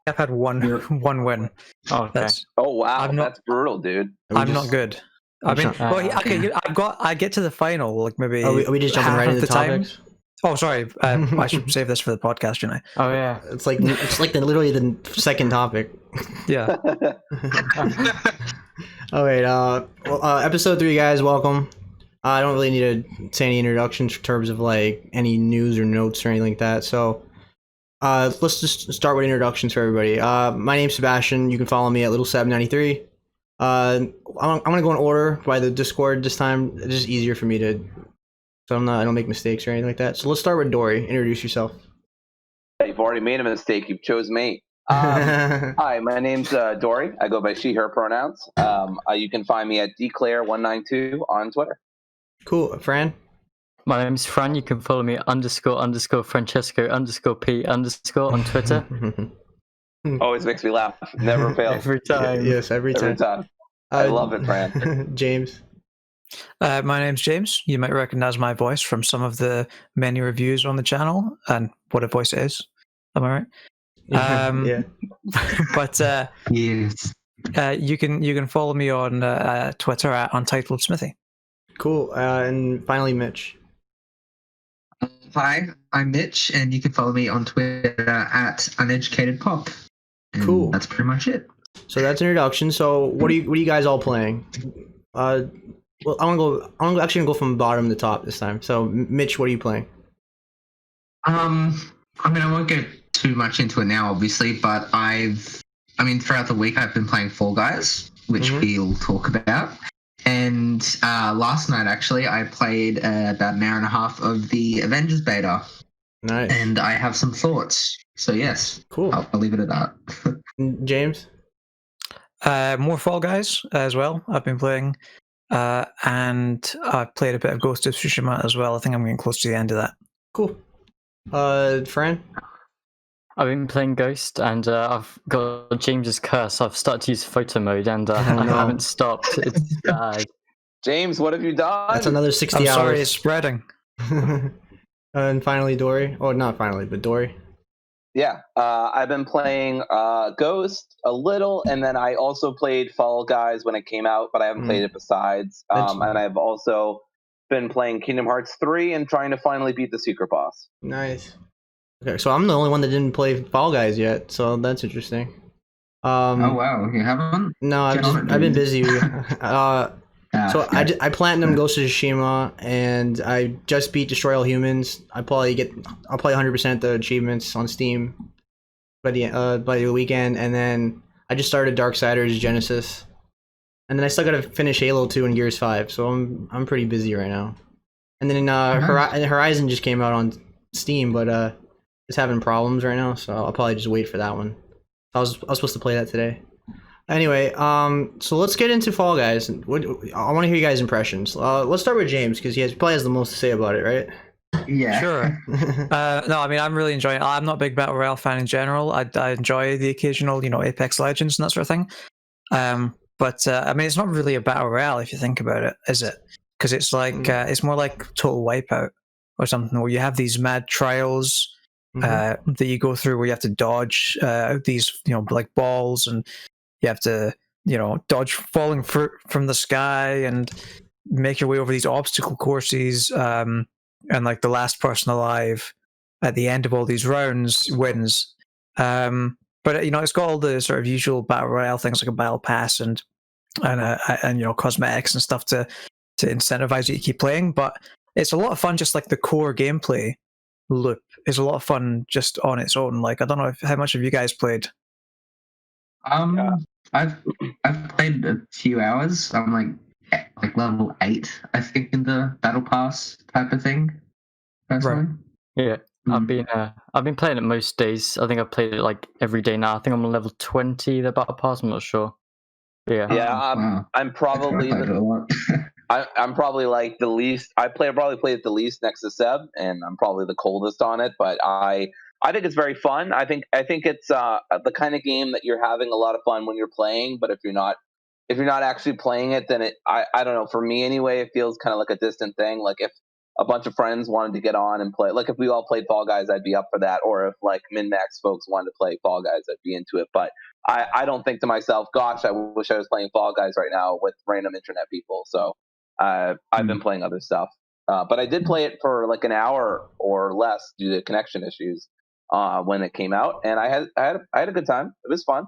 I've had one win. Oh, okay. Oh wow, that's brutal, dude. I'm not good. I mean, okay. I get to the final, like maybe. Are we just jumping right into the topics? Oh, sorry. I should save this for the podcast, shouldn't I? Oh yeah, it's like literally the second topic. Yeah. All right. Episode 3, guys. Welcome. I don't really need to say any introductions in terms of like any news or notes or anything like that. So, let's just start with introductions for everybody. My name's Sebastian. You can follow me at LittleSeb93. I'm gonna go in order by the Discord this time. It's just easier for me to, so I don't make mistakes or anything like that. So let's start with Dory. Introduce yourself. You've already made a mistake. You chose me. Hi, my name's Dory. I go by she/her pronouns. You can find me at dclaire192 on Twitter. Cool. Fran? My name's Fran. You can follow me __Francesco_P_ on Twitter. Always makes me laugh. Never fails. Every time. Yes, every time. I love it, Fran. James? My name's James. You might recognize my voice from some of the many reviews on the channel and what a voice it is. Am I right? Yeah. But yes. You can follow me on Twitter at Untitled Smithy. Cool. And finally, Mitch. Hi, I'm Mitch, and you can follow me on Twitter at UneducatedPop. And cool. That's pretty much it. So that's introduction. So what are you guys all playing? Well, I'm actually gonna go from bottom to top this time. So Mitch, what are you playing? I mean, I won't get too much into it now, obviously, but throughout the week I've been playing Fall Guys, which we'll talk about. And last night, actually, I played about an hour and a half of the Avengers Beta. Nice. And I have some thoughts. So, yes. Cool. I'll leave it at that. James? More Fall Guys as well. I've been playing. And I've played a bit of Ghost of Tsushima as well. I think I'm getting close to the end of that. Cool. Fran? I've been playing Ghost, and I've got James's curse. I've started to use photo mode, and I haven't stopped. It's bad. James, what have you done? That's another 60 hours. Sorry, it's spreading. And finally, Dory. Oh, not finally, but Dory. Yeah, I've been playing Ghost a little, and then I also played Fall Guys when it came out, but I haven't played it besides. And I've also been playing Kingdom Hearts 3 and trying to finally beat the secret boss. Nice. Okay, so I'm the only one that didn't play Fall Guys yet, so that's interesting. Oh wow, you haven't? No, I've been busy. I platinum Ghost of Tsushima, and I just beat Destroy All Humans. I'll probably 100% the achievements on Steam by the weekend, and then I just started Darksiders Genesis, and then I still gotta finish Halo 2 and Gears 5. So I'm pretty busy right now. And then Horizon just came out on Steam, but it's having problems right now, so I'll probably just wait for that one. I was supposed to play that today. Anyway, so let's get into Fall Guys. I want to hear you guys' impressions. Let's start with James, because he probably has the most to say about it, right? Yeah. Sure. No, I mean, I'm really enjoying it. I'm not a big Battle Royale fan in general. I enjoy the occasional, Apex Legends and that sort of thing. But I mean, it's not really a Battle Royale if you think about it, is it? Because it's like, it's more like Total Wipeout or something, where you have these mad trials that you go through where you have to dodge these, like balls, and you have to, dodge falling from the sky and make your way over these obstacle courses. And like the last person alive at the end of all these rounds wins. But it's got all the sort of usual Battle Royale things like a battle pass and cosmetics and stuff to incentivize you to keep playing. But it's a lot of fun, just like the core gameplay loop is a lot of fun just on its own. Like, I don't know how much have you guys played? I've played a few hours. I'm like level 8, I think, in the battle pass type of thing. Personally. Right. Yeah. I've been playing it most days. I think I've played it like every day now. I think I'm on level 20 the battle pass. I'm not sure. Yeah. Yeah. Wow. I'm probably I'm probably like the least. Probably played it the least next to Seb, and I'm probably the coldest on it. But I think it's very fun. I think it's the kind of game that you're having a lot of fun when you're playing. But if you're not actually playing it, then I don't know. For me anyway, it feels kind of like a distant thing. Like a bunch of friends wanted to get on and play, like if we all played Fall Guys, I'd be up for that. Or if like min-max folks wanted to play Fall Guys, I'd be into it. But I don't think to myself, gosh, I wish I was playing Fall Guys right now with random internet people. So I've been playing other stuff. But I did play it for like an hour or less due to connection issues when it came out, and I had a good time. It was fun.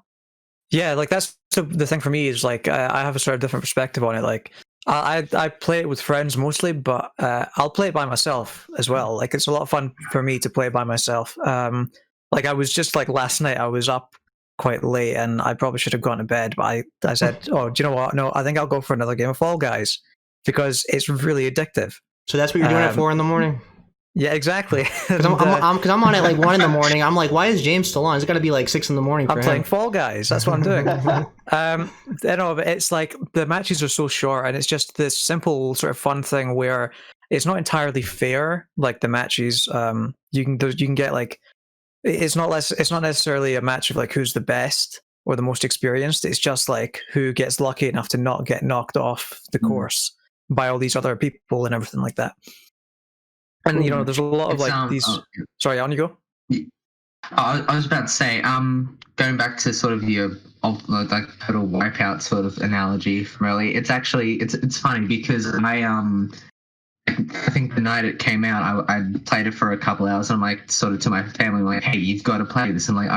Yeah, like that's the thing for me is like I have a sort of different perspective on it. Like I play it with friends mostly, but I'll play it by myself as well. Like it's a lot of fun for me to play it by myself. Like I was just like last night, I was up quite late and I probably should have gone to bed, but I said, oh, do you know what? No, I think I'll go for another game of Fall Guys because it's really addictive. So that's what you're doing at 4 a.m? Yeah, exactly. Because I'm on at like 1 a.m. I'm like, why is James still on? It's got to be like 6 a.m. for I'm playing Fall Guys. That's what I'm doing. You know, but it's like the matches are so short, and it's just this simple sort of fun thing where it's not entirely fair. Like the matches, you can get like it's not necessarily a match of like who's the best or the most experienced. It's just like who gets lucky enough to not get knocked off the course by all these other people and everything like that. And you know, there's a lot of like these. Sorry, on you go. I was about to say, going back to sort of your like total wipeout sort of analogy from earlier. It's actually it's funny because I think the night it came out, I played it for a couple hours. And I'm like, sort of to my family, I'm like, hey, you've got to play this. I'm like,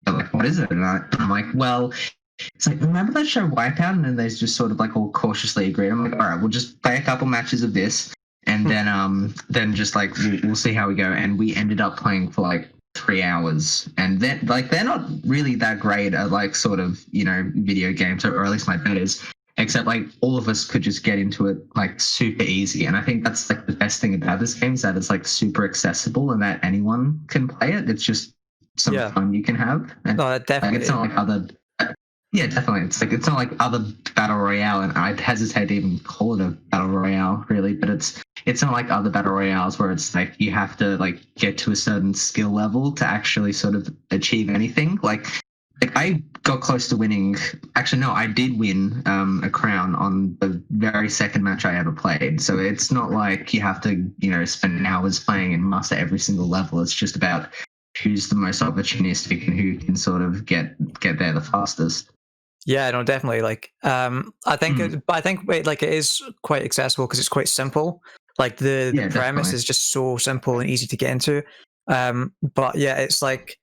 they're like, what is it? And I'm like, well, it's like, remember that show Wipeout? And then they just sort of like all cautiously agreed. I'm like, all right, we'll just play a couple matches of this. And then just like, we'll see how we go. And we ended up playing for like 3 hours. And then like, they're not really that great at like sort of, you know, video games, or at least my bet is. Except like all of us could just get into it like super easy. And I think that's like the best thing about this game is that it's like super accessible and that anyone can play it. It's just some fun you can have. And, no, definitely. Like, it's not like other. Yeah, definitely. It's not like other battle royale, and I'd hesitate to even call it a battle royale really. But it's not like other battle royales where it's like you have to like get to a certain skill level to actually sort of achieve anything. Like I got close to winning. Actually, no, I did win a crown on the very second match I ever played. So it's not like you have to, you know, spend hours playing and master every single level. It's just about who's the most opportunistic and who can sort of get there the fastest. Yeah, no, definitely. Like, I think it is quite accessible because it's quite simple. Like the premise is just so simple and easy to get into. But yeah, it's like.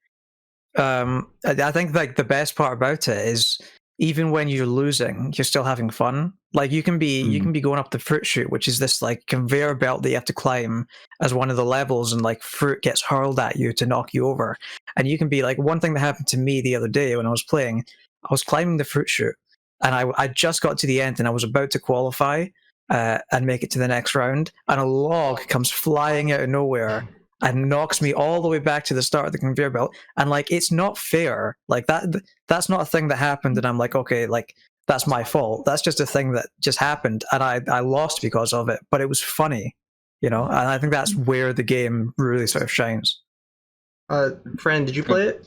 I think like the best part about it is even when you're losing, you're still having fun. Like you can be going up the fruit chute, which is this like conveyor belt that you have to climb as one of the levels, and like fruit gets hurled at you to knock you over. And you can be like, one thing that happened to me the other day when I was playing, I was climbing the fruit chute and I just got to the end and I was about to qualify and make it to the next round, and a log comes flying out of nowhere and knocks me all the way back to the start of the conveyor belt. And like, it's not fair. Like that's not a thing that happened. And I'm like, okay, like that's my fault. That's just a thing that just happened. And I lost because of it, but it was funny, you know? And I think that's where the game really sort of shines. Fran, did you play it?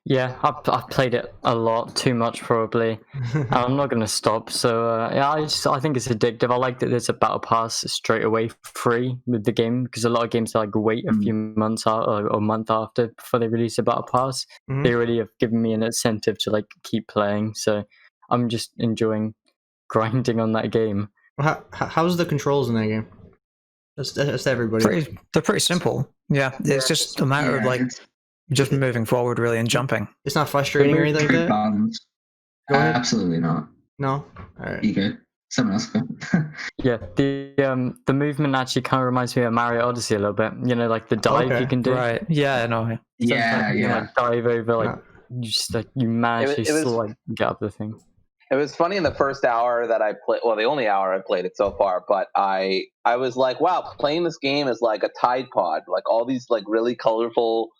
Yeah, I've played it a lot, too much probably. I'm not going to stop. So yeah, I think it's addictive. I like that there's a battle pass straight away free with the game, because a lot of games like wait a few months out or a month after before they release a battle pass. They really have given me an incentive to like keep playing. So I'm just enjoying grinding on that game. How's the controls in that game? That's everybody. They're pretty simple. Yeah, it's just a matter of like. Just moving forward, really, and jumping. It's not frustrating or anything like that? Absolutely not. No? Alright. You go. Someone else go. Yeah, the movement actually kind of reminds me of Mario Odyssey a little bit. You know, like the dive you can do. Right. Yeah, I know. Yeah. You like dive over, like, just like you manage to still like get up the thing. It was funny in the first hour that I played, well, the only hour I played it so far, but I was like, wow, playing this game is like a Tide Pod. Like all these like really colorful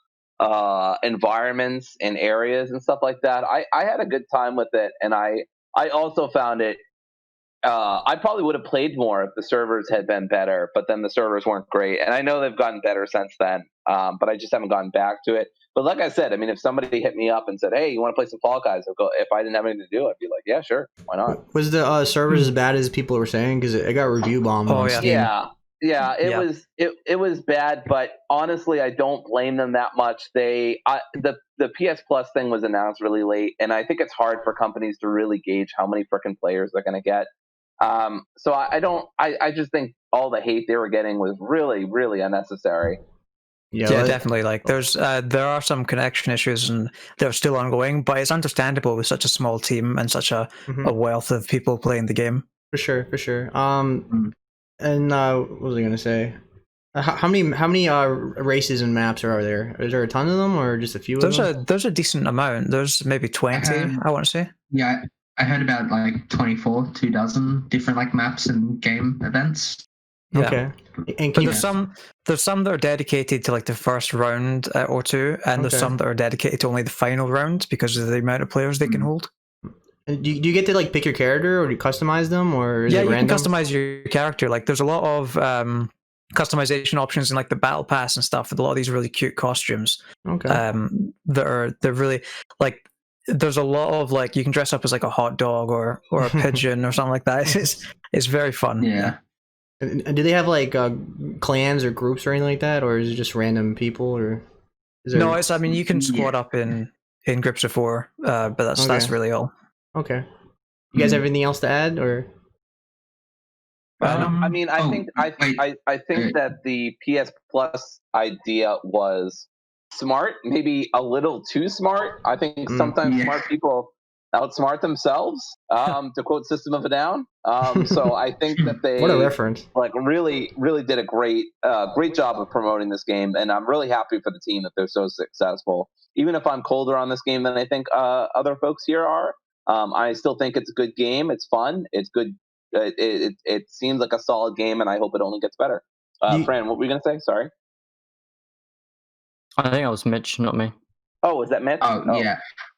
environments and areas and stuff like that. I had a good time with it, and I also found it I probably would have played more if the servers had been better, but then the servers weren't great, and I know they've gotten better since then, but I just haven't gotten back to it. But like I said, I mean, if somebody hit me up and said, hey, you want to play some Fall Guys, I'd go, if I didn't have anything to do, I'd be like, yeah, sure, why not? Was the servers as bad as people were saying? Because it got review bombed on Steam. it was bad, but honestly, I don't blame them that much. The PS Plus thing was announced really late, and I think it's hard for companies to really gauge how many freaking players they're going to get. So I just think all the hate they were getting was really, really unnecessary. Yeah, definitely. Like, there are some connection issues, and they're still ongoing. But it's understandable with such a small team and such a wealth of people playing the game. For sure. And what was I gonna say? How many races and maps are there? Is there a ton of them, or just a few? There's a decent amount. There's maybe 20. I want to say. Yeah, I heard about like 24, 24 different like maps and game events. Yeah. Okay. And there's some that are dedicated to like the first round or two, and there's some that are dedicated to only the final round because of the amount of players they can hold. And do you get to like pick your character, or do you customize them, or is it random? You can customize your character. Like, there's a lot of customization options in like the battle pass and stuff with a lot of these really cute costumes. Okay. They're really like. There's a lot of like, you can dress up as like a hot dog or a pigeon or something like that. It's very fun. Yeah. And do they have like clans or groups or anything like that, or is it just random people? Or no, I mean, you can squad up in groups of 4, but that's really all. Okay. You guys have anything else to add, or? I mean, I think that the PS Plus idea was smart, maybe a little too smart. I think sometimes smart people outsmart themselves, to quote System of a Down. So I think that they what a reference! Like really did a great job of promoting this game, and I'm really happy for the team that they're so successful. Even if I'm colder on this game than I think other folks here are, I still think it's a good game. It's fun. It's good. It seems like a solid game, and I hope it only gets better. Fran, what were you gonna say? Sorry. I think it was Mitch, not me. Oh, was that Mitch?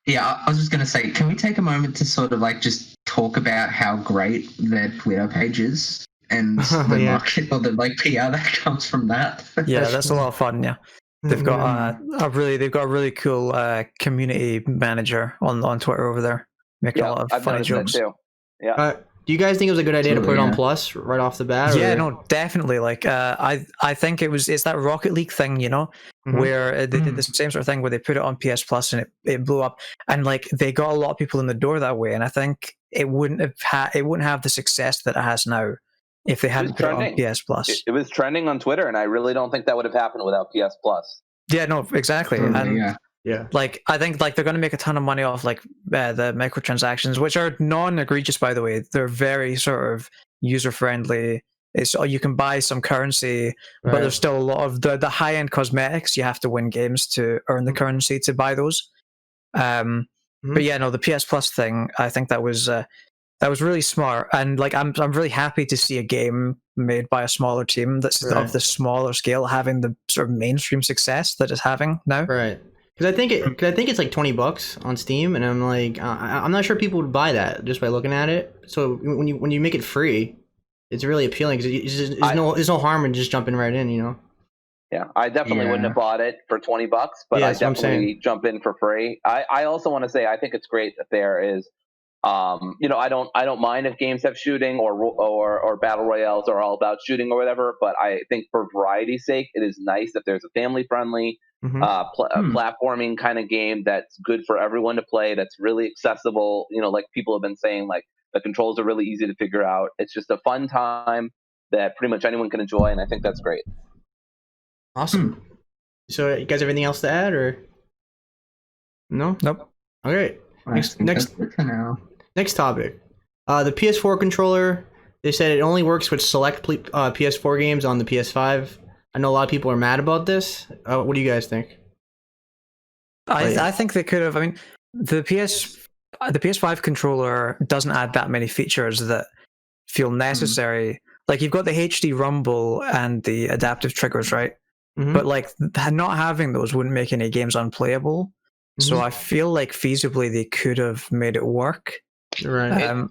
Yeah. I was just gonna say, can we take a moment to sort of like just talk about how great their Twitter page is and the market or the like PR that comes from that? Yeah, that's a lot of fun. Yeah, they've got a really cool community manager on Twitter over there, making a lot of funny jokes. Too. Yeah. Do you guys think it was a good idea to put it on Plus right off the bat? Yeah, no, definitely. Like, I think it's that Rocket League thing, you know, where they did the same sort of thing where they put it on PS Plus and it blew up, and like they got a lot of people in the door that way. And I think it wouldn't have the success that it has now if they hadn't put it on PS Plus. It was trending on Twitter, and I really don't think that would have happened without PS Plus. Yeah, no, exactly. Yeah. Like, I think like they're going to make a ton of money off like the microtransactions, which are non-egregious, by the way. They're very sort of user-friendly. You can buy some currency, but there's still a lot of the high-end cosmetics. You have to win games to earn the currency to buy those. But yeah, no, the PS Plus thing, I think that was really smart, and like I'm really happy to see a game made by a smaller team that's of the smaller scale having the sort of mainstream success that it's having now. Right. Because I think it's like $20 on Steam, and I'm like, I'm not sure people would buy that just by looking at it. So when you make it free, it's really appealing because there's no harm in just jumping right in, you know. Yeah, I definitely wouldn't have bought it for $20, but I definitely jump in for free. I also want to say I think it's great that there is, you know, I don't mind if games have shooting or battle royales are all about shooting or whatever, but I think for variety's sake, it is nice that there's a family friendly platforming kind of game that's good for everyone to play, that's really accessible. You know, like people have been saying, like the controls are really easy to figure out. It's just a fun time that pretty much anyone can enjoy, and I think that's great. Awesome. So you guys have anything else to add, or no? Nope. All right. Next topic. The PS4 controller. They said it only works with select PS4 games on the PS5. I know a lot of people are mad about this. What do you guys think? I think they could have. I mean, the PS5 controller doesn't add that many features that feel necessary. Like, you've got the HD rumble and the adaptive triggers, right? But like, not having those wouldn't make any games unplayable. So I feel like feasibly they could have made it work. Right.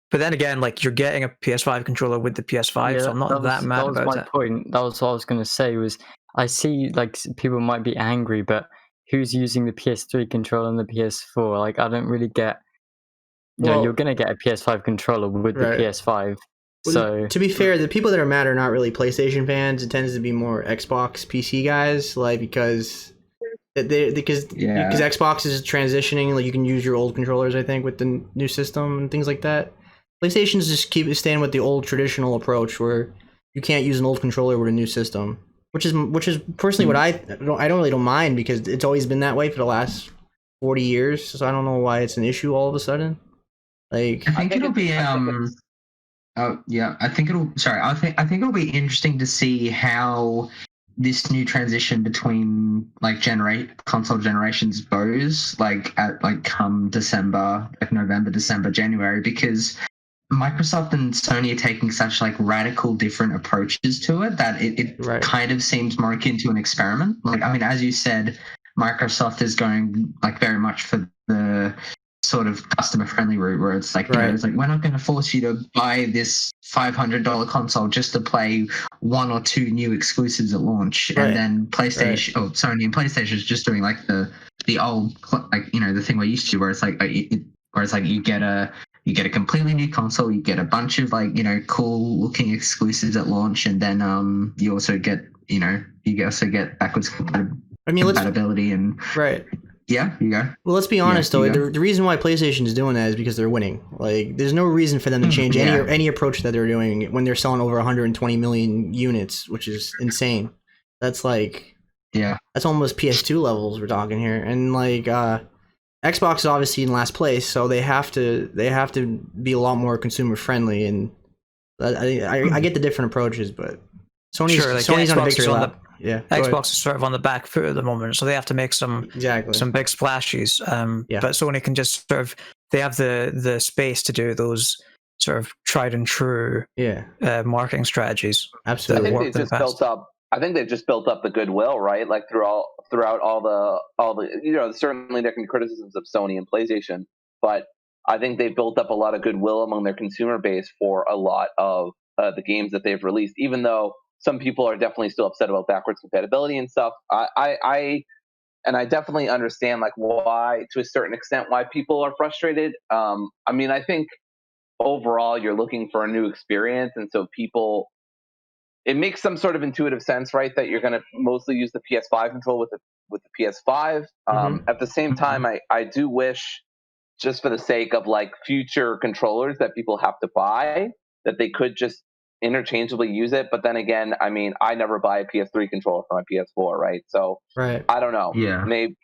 But then again, like, you're getting a PS5 controller with the PS5, so I'm not that mad about it. That was my point. That was what I was going to say. Was I see like people might be angry, but who's using the PS3 controller and the PS4? Like, I don't really get. You know, you're going to get a PS5 controller with the PS5. So to be fair, the people that are mad are not really PlayStation fans. It tends to be more Xbox, PC guys, like because Xbox is transitioning. Like you can use your old controllers, I think, with the new system and things like that. PlayStation's just staying with the old traditional approach where you can't use an old controller with a new system, which is personally what I don't mind because it's always been that way for the last 40 years. So I don't know why it's an issue all of a sudden. Like I think it'll be I think it'll be interesting to see how this new transition between like console generations goes, come December, like November, December, January, because Microsoft and Sony are taking such like radical different approaches to it that it kind of seems more akin to an experiment. Like, I mean, as you said, Microsoft is going like very much for the sort of customer-friendly route where it's like, it's like, we're not going to force you to buy this $500 console just to play one or two new exclusives at launch. And then Sony and PlayStation is just doing like the old, like, the thing we're used to where it's like, you get a completely new console, you get a bunch of like, cool looking exclusives at launch. And then you also get, backwards compatibility and yeah, you go. Well, let's be honest though. The reason why PlayStation is doing that is because they're winning. Like, there's no reason for them to change any approach that they're doing when they're selling over 120 million units, which is insane. That's like, that's almost PS2 levels we're talking here. And like, Xbox is obviously in last place, so they have to be a lot more consumer friendly. And I get the different approaches, but Sony's on a victory lap. Xbox is sort of on the back foot at the moment, so they have to make some big splashes. But Sony can just sort of, they have the space to do those sort of tried and true marketing strategies. Absolutely. I think they've just built up the goodwill, right? Like throughout all the certainly there can be criticisms of Sony and PlayStation, but I think they've built up a lot of goodwill among their consumer base for a lot of the games that they've released, even though some people are definitely still upset about backwards compatibility and stuff. I definitely understand like why, to a certain extent, why people are frustrated. I mean, I think overall you're looking for a new experience, and so it makes some sort of intuitive sense, right, that you're going to mostly use the PS5 control with the PS5. At the same time, I do wish, just for the sake of like future controllers that people have to buy, that they could just interchangeably use it. But then again, I mean, I never buy a PS3 controller for my PS4, right? So I don't know. Yeah. Maybe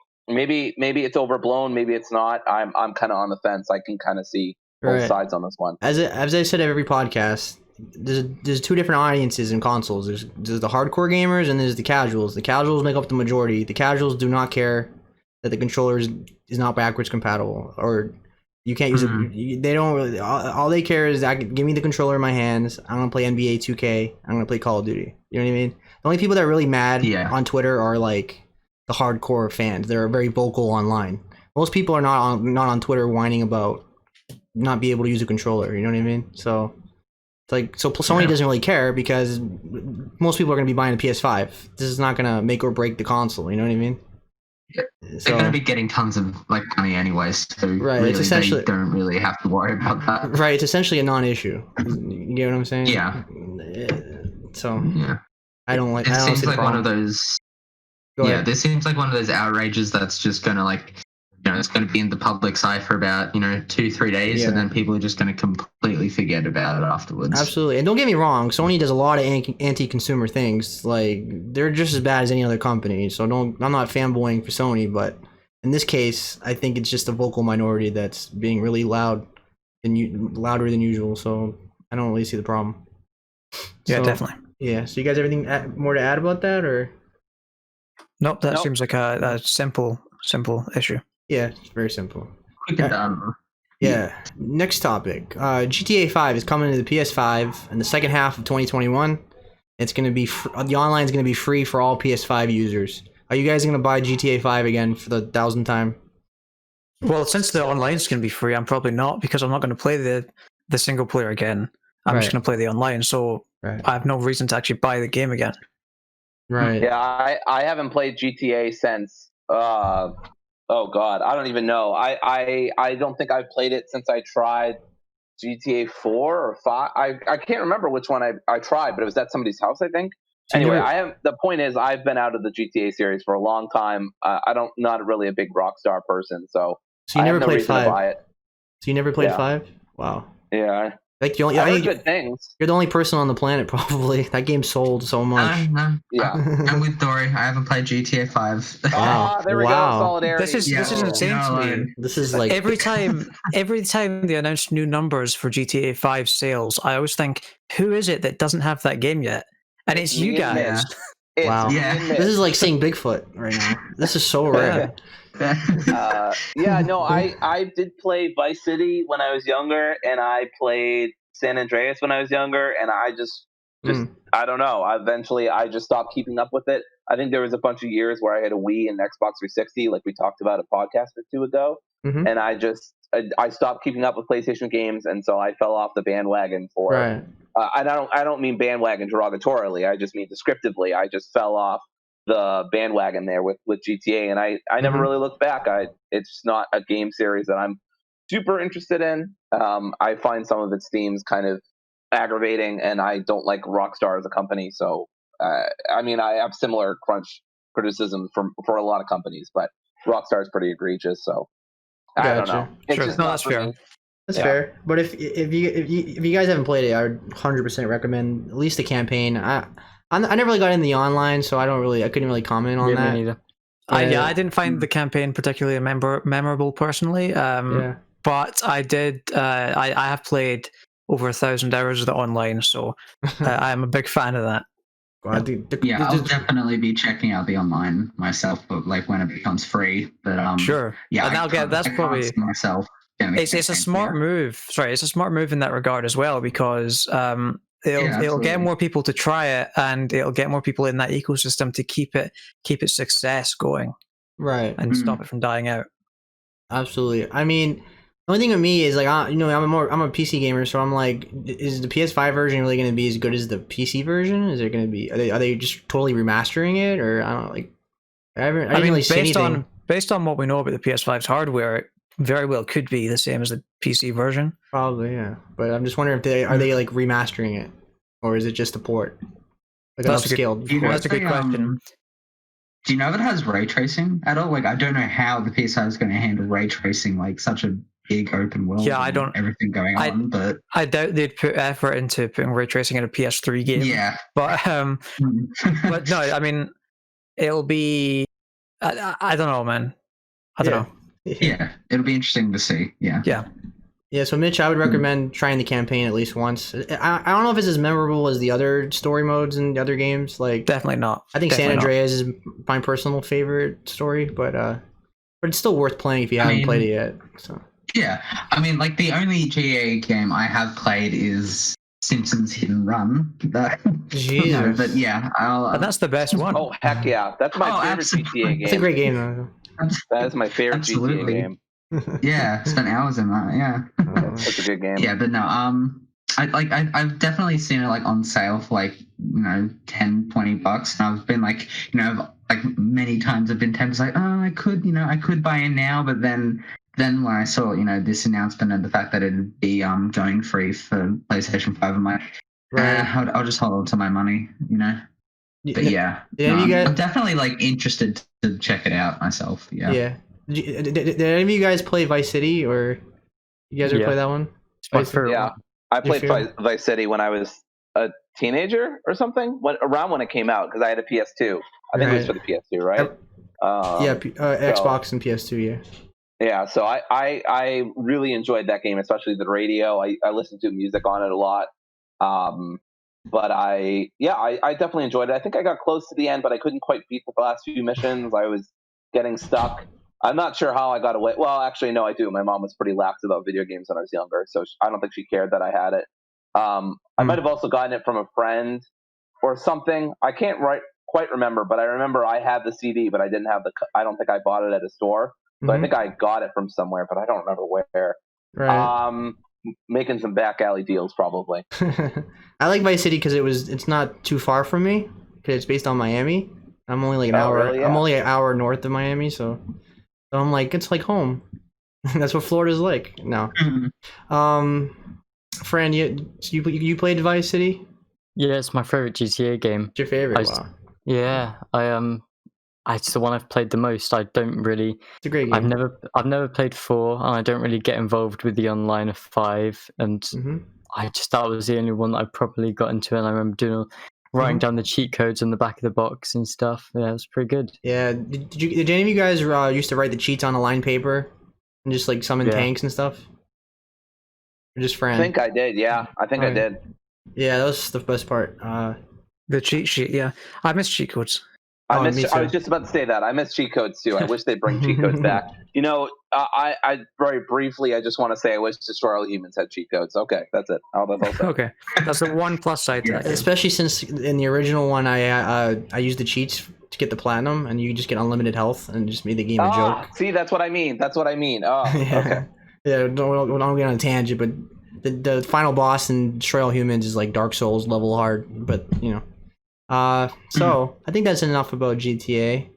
it's overblown. Maybe it's not. I'm kind of on the fence. I can kind of see both sides on this one. As I said at every podcast, there's two different audiences in consoles. There's the hardcore gamers and there's the casuals. The casuals make up the majority. The casuals do not care that the controller is not backwards compatible or you can't use it. They don't really. All they care is give me the controller in my hands. I'm gonna play NBA 2K. I'm gonna play Call of Duty. You know what I mean? The only people that are really mad on Twitter are like the hardcore fans. They're very vocal online. Most people are not on Twitter whining about not being able to use a controller. You know what I mean? So it's like Sony doesn't really care because most people are gonna be buying a PS5. This is not gonna make or break the console. You know what I mean? They're going to be getting tons of like money anyways, so really, it's essentially, they don't really have to worry about that. Right, it's essentially a non-issue. You get what I'm saying? Yeah. So I don't like. It I don't seems like one of those. This seems like one of those outrages that's just going to like, it's going to be in the public's eye for about 2-3 days, and then people are just going to completely forget about it afterwards. Absolutely, and don't get me wrong, Sony does a lot of anti-consumer things. Like they're just as bad as any other company. So I'm not fanboying for Sony, but in this case, I think it's just a vocal minority that's being really louder than usual. So I don't really see the problem. Yeah, definitely. Yeah. So you guys have anything more to add about that, or? Nope. That seems like a simple issue. Yeah, it's very simple. Quick and done. Yeah. Next topic. GTA 5 is coming to the PS5 in the second half of 2021. It's going to be the online is going to be free for all PS5 users. Are you guys going to buy GTA 5 again for the 1,000th time? Well, since the online is going to be free, I'm probably not, because I'm not going to play the single player again. I'm just going to play the online, so I have no reason to actually buy the game again. Right. Yeah, I haven't played GTA since. Oh God, I don't even know. I don't think I've played it since I tried GTA 4 or 5. I can't remember which one I tried, but it was at somebody's house, I think. So Anyway, the point is, I've been out of the GTA series for a long time. Not really a big Rockstar person, so you I never have no played reason to 5. buy it. So you never played Yeah. 5? Wow. Yeah, Like you only, I I heard think good things. you're the only person on the planet probably. That game sold so much. No. Yeah. I'm with Dory. I haven't played GTA 5. Wow. Ah, there we Wow. go. Solidarity. This is Yeah. insane You're not to me. alone. This is like Every time they announce new numbers for GTA 5 sales, I always think, who is it that doesn't have that game yet? And it's you Me and guys. Mitch. It's Wow. me Yeah. and Mitch. this is like seeing Bigfoot right now. This is so rare. I did play Vice City when I was younger, and I played San Andreas when I was younger, and I just I don't know. Eventually, I just stopped keeping up with it. I think there was a bunch of years where I had a Wii and Xbox 360, like we talked about a podcast or two ago, Mhm. and I stopped keeping up with PlayStation games, and so I fell off the bandwagon for. Right. I don't mean bandwagon derogatorily. I just mean descriptively. I just fell off the bandwagon there with GTA, and I never really looked back. It's just not a game series that I'm super interested in. I find some of its themes kind of aggravating, and I don't like Rockstar as a company. So, I have similar crunch criticisms for a lot of companies, but Rockstar is pretty egregious. So, I don't Gotcha. know. It's Sure. just No, not that's for fair. me. That's Yeah. fair. But if you guys haven't played it, I would 100% recommend at least the campaign. I never really got in the online, so I couldn't really comment on Yeah, that. me neither. I didn't find the campaign particularly memorable personally. Yeah. But I did. I have played over 1,000 hours of the online, so I'm a big fan of that. God, Yeah, I'll definitely be checking out the online myself, but like when it becomes free. But Sure. yeah, And that's probably see myself. getting it's a campaign, smart move. Sorry, it's a smart move in that regard as well, because it'll get absolutely. more people to try it, and it'll get more people in that ecosystem to keep its success going Right. and stop it from dying out. Absolutely. I mean, the only thing with me is like I'm a PC gamer, so I'm like, is the PS5 version really going to be as good as the PC version? Is it going to be? Are they just totally remastering it, or I don't know, like? I didn't really see anything. Based on what we know about the PS5's hardware, it very well could be the same as the PC version. Probably, yeah. But I'm just wondering if they like remastering it, or is it just a port? Like That's an upscaled You know, port. That's a good question. Do you know if it has ray tracing at all? Like, I don't know how the PS5 is going to handle ray tracing, like such a big open world. Yeah, I and don't- everything going on, but I doubt they'd put effort into putting ray tracing in a PS3 game. yeah. But but no, I mean, it'll be. I don't know, man. I don't know. Yeah, it'll be interesting to see. Yeah. Yeah. Yeah, so Mitch, I would recommend trying the campaign at least once. I don't know if it's as memorable as the other story modes in the other games. Like, Definitely not. I think San Definitely not. Andreas is my personal favorite story, but it's still worth playing if you haven't played it yet. So Yeah, I mean, like the only GA game I have played is Simpsons Hit and Run. Jesus. No, but yeah, And that's the best one. Oh heck yeah, that's my favorite absolutely. GTA game. it's a great game though. That is my favorite Absolutely. GTA game. yeah, spent hours in that. Yeah. That's a good game. Yeah, but no, I've definitely seen it like on sale for like, $10, $20, and I've been like, like many times I've been tempted like, oh, I could buy it now, but then when I saw, this announcement and the fact that it'd be going free for PlayStation 5, I'm like, I'll just hold on to my money, But yeah, I'm definitely like interested to check it out myself. Yeah. Yeah. Did any of you guys play Vice City, or you guys ever play that one? Yeah, I played feel- Vice City when I was a teenager or something. Around when it came out, because I had a PS2. I think it was for the PS2, right? Xbox and PS2. Yeah. Yeah, so I really enjoyed that game, especially the radio. I listened to music on it a lot. But I definitely enjoyed it. I think I got close to the end, but I couldn't quite beat the last few missions. I was getting stuck. I'm not sure how I got away. Well, actually, no, I do. My mom was pretty lax about video games when I was younger, so I don't think she cared that I had it. I might have also gotten it from a friend or something. I can't quite remember, but I remember I had the CD, but I didn't have I don't think I bought it at a store. So I think I got it from somewhere, but I don't remember where. Right. Making some back alley deals, probably. I like Vice City because it's not too far from me, because it's based on Miami. I'm only like an hour. Really? Yeah. I'm only an hour north of Miami, so I'm like, it's like home. That's what Florida's like. No. Fran, you played Vice City? Yeah, it's my favorite GTA game. It's your favorite? Wow. Yeah, it's the one I've played the most. I don't really. It's a great game. I've never played 4, and I don't really get involved with the online of 5. And I just thought it was the only one that I properly got into, and I remember writing down the cheat codes on the back of the box and stuff. Yeah, it was pretty good. Yeah. Did any of you guys used to write the cheats on a line paper and just like summon tanks and stuff? Or just Fran? I think I did. Yeah, I think I did. Yeah, that was the best part. The cheat sheet. Yeah, I miss cheat codes. I was just about to say that. I miss cheat codes too. I wish they'd bring cheat codes back. You know, I very briefly, I just want to say I wish Destroy All Humans had cheat codes. Okay, that's it. Okay, that's the one plus side to that. Especially since in the original one, I used the cheats to get the platinum, and you just get unlimited health, and just made the game a joke. See, that's what I mean. Oh, yeah. Okay. Yeah, don't get on a tangent, but the final boss in Destroy All Humans is like Dark Souls level hard, but you know. So I think that's enough about GTA.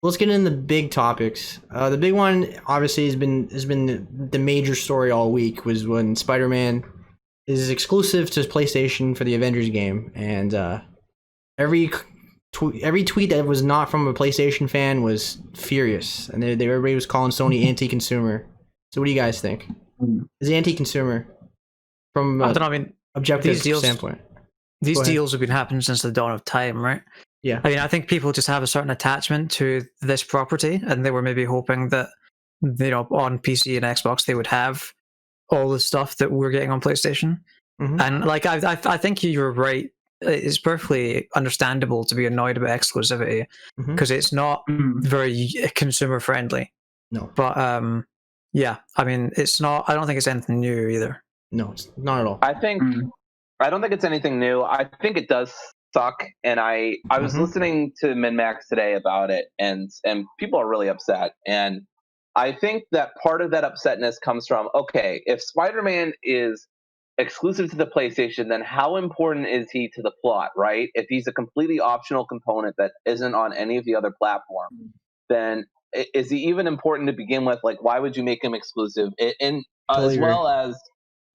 Let's get into the big topics. The big one obviously has been the major story all week was when Spider-Man is exclusive to PlayStation for the Avengers game, and every tweet that was not from a PlayStation fan was furious, and everybody was calling Sony anti-consumer. So what do you guys think? Is it anti-consumer from I don't know, I mean, objective standpoint? These deals have been happening since the dawn of time, right? Yeah. I mean, I think people just have a certain attachment to this property, and they were maybe hoping that, you know, on PC and Xbox they would have all the stuff that we're getting on PlayStation. And like, I think you're right. It's perfectly understandable to be annoyed about exclusivity because it's not very consumer friendly. No. But yeah, I mean, it's not. I don't think it's anything new either. No, it's not at all. I don't think it's anything new. I think it does suck, and I was listening to MinMax today about it, and people are really upset. And I think that part of that upsetness comes from, okay, if Spider-Man is exclusive to the PlayStation, then how important is he to the plot, right? If he's a completely optional component that isn't on any of the other platforms, then is he even important to begin with? Like, why would you make him exclusive? And as well as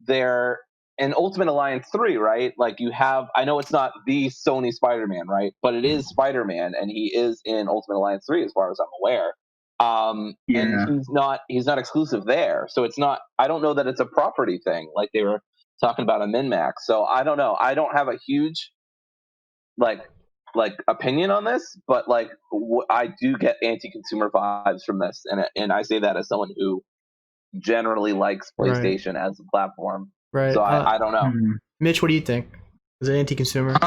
their... in Ultimate Alliance 3, right? Like you have, I know it's not the Sony Spider-Man, right? But it is Spider-Man, and he is in Ultimate Alliance 3 as far as I'm aware. And he's not exclusive there. So it's not, I don't know that it's a property thing like they were talking about on MinMax. So I don't know. I don't have a huge like opinion on this, but like I do get anti-consumer vibes from this. And I say that as someone who generally likes PlayStation as a platform. Right. So I don't know. Mitch, what do you think? Is it anti-consumer?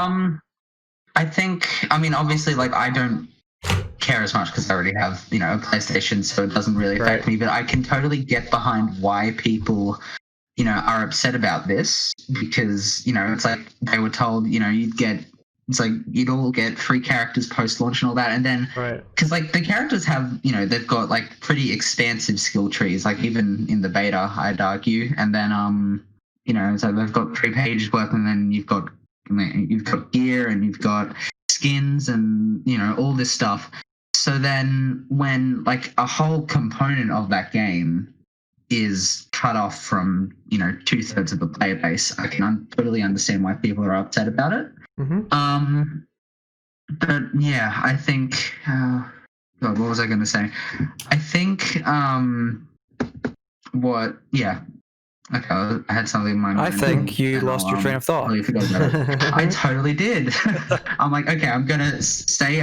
I think, I mean, obviously, like, I don't care as much because I already have, you know, a PlayStation, so it doesn't really affect me, but I can totally get behind why people, you know, are upset about this because, you know, it's like they were told, you know, you'd all get free characters post-launch and all that, and then, because, like, the characters have, you know, they've got, like, pretty expansive skill trees, like, even in the beta, I'd argue, and then, you know, so they've got 3 pages worth, and then you've got gear, and you've got skins, and, you know, all this stuff. So then when, like, a whole component of that game is cut off from, you know, 2/3 of the player base, I can totally understand why people are upset about it. But yeah, I think, God, what was I going to say? I think, okay, I had something in my mind. I think you lost your train of thought. I totally did. I'm like, okay, I'm going to say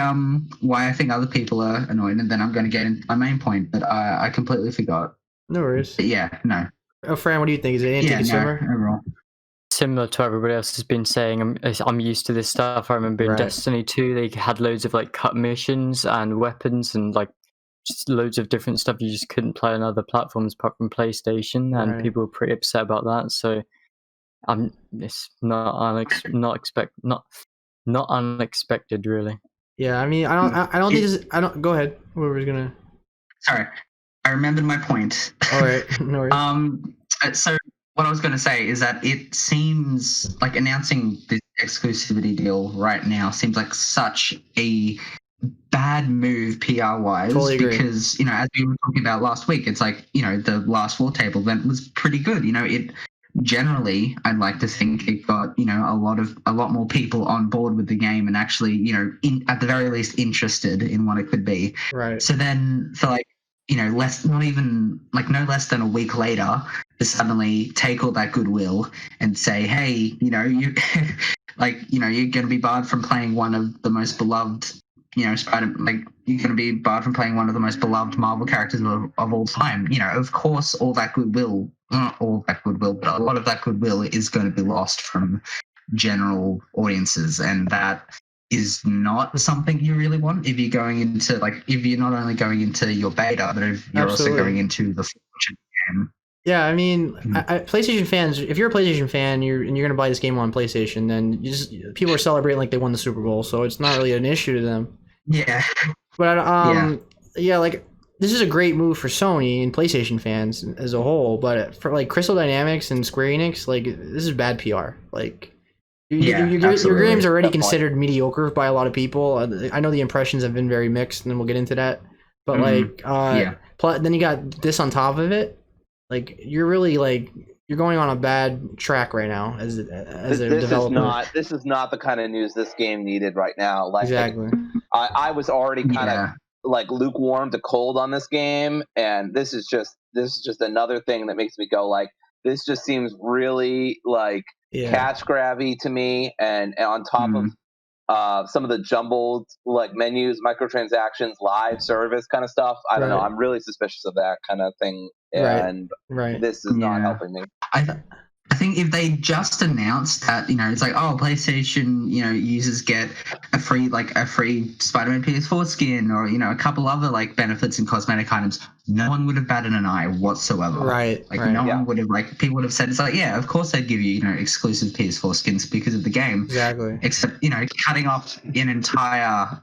why I think other people are annoyed, and then I'm going to get into my main point, but I completely forgot. No worries. But yeah, no. Oh, Fran, what do you think? Is it anti-consumer? Yeah, no, overall. Similar to everybody else has been saying, I'm used to this stuff. I remember in Destiny 2, they had loads of like cut missions and weapons and like just loads of different stuff you just couldn't play on other platforms apart from PlayStation, and people were pretty upset about that. So it's not unexpected, really. Yeah, I mean, I don't think this. Go ahead. Whoever's gonna. Sorry, I remembered my point. All right, no worries. So what I was going to say is that it seems like announcing this exclusivity deal right now seems like such a bad move PR-wise, because, you know, as we were talking about last week, it's like, you know, the last War Table event was pretty good. You know, it generally, I'd like to think it got, a lot more people on board with the game and actually, at the very least interested in what it could be. Right. So then for no less than a week later to suddenly take all that goodwill and say, hey, you you're going to be barred from playing one of the most beloved, you're going to be barred from playing one of the most beloved Marvel characters of all time. Of course, all that goodwill, not all that goodwill, but a lot of that goodwill is going to be lost from general audiences, and that is not something you really want if you're going into if you're not only going into your beta, but if you're also going into the full game. Yeah, I mean, PlayStation fans. If you're a PlayStation fan, and you're going to buy this game on PlayStation, then people are celebrating like they won the Super Bowl, so it's not really an issue to them. Yeah, but this is a great move for Sony and PlayStation fans as a whole. But for Crystal Dynamics and Square Enix, this is bad PR. Your game's already considered mediocre by a lot of people. I know the impressions have been very mixed, and then we'll get into that. But then you got this on top of it. You're really you're going on a bad track right now as a developer. This is not the kind of news this game needed right now. Exactly. I was already kind of lukewarm to cold on this game, and this is just another thing that makes me go this just seems really cash grabby to me, and on top of some of the jumbled menus, microtransactions, live service kind of stuff. I don't know. I'm really suspicious of that kind of thing, and this is not helping me. I think if they just announced that, it's PlayStation, users get a free Spider-Man PS4 skin, or a couple other benefits and cosmetic items, no one would have batted an eye whatsoever. Right. No one would have people would have said, it's of course they'd give you exclusive PS4 skins because of the game. Exactly. Except cutting off an entire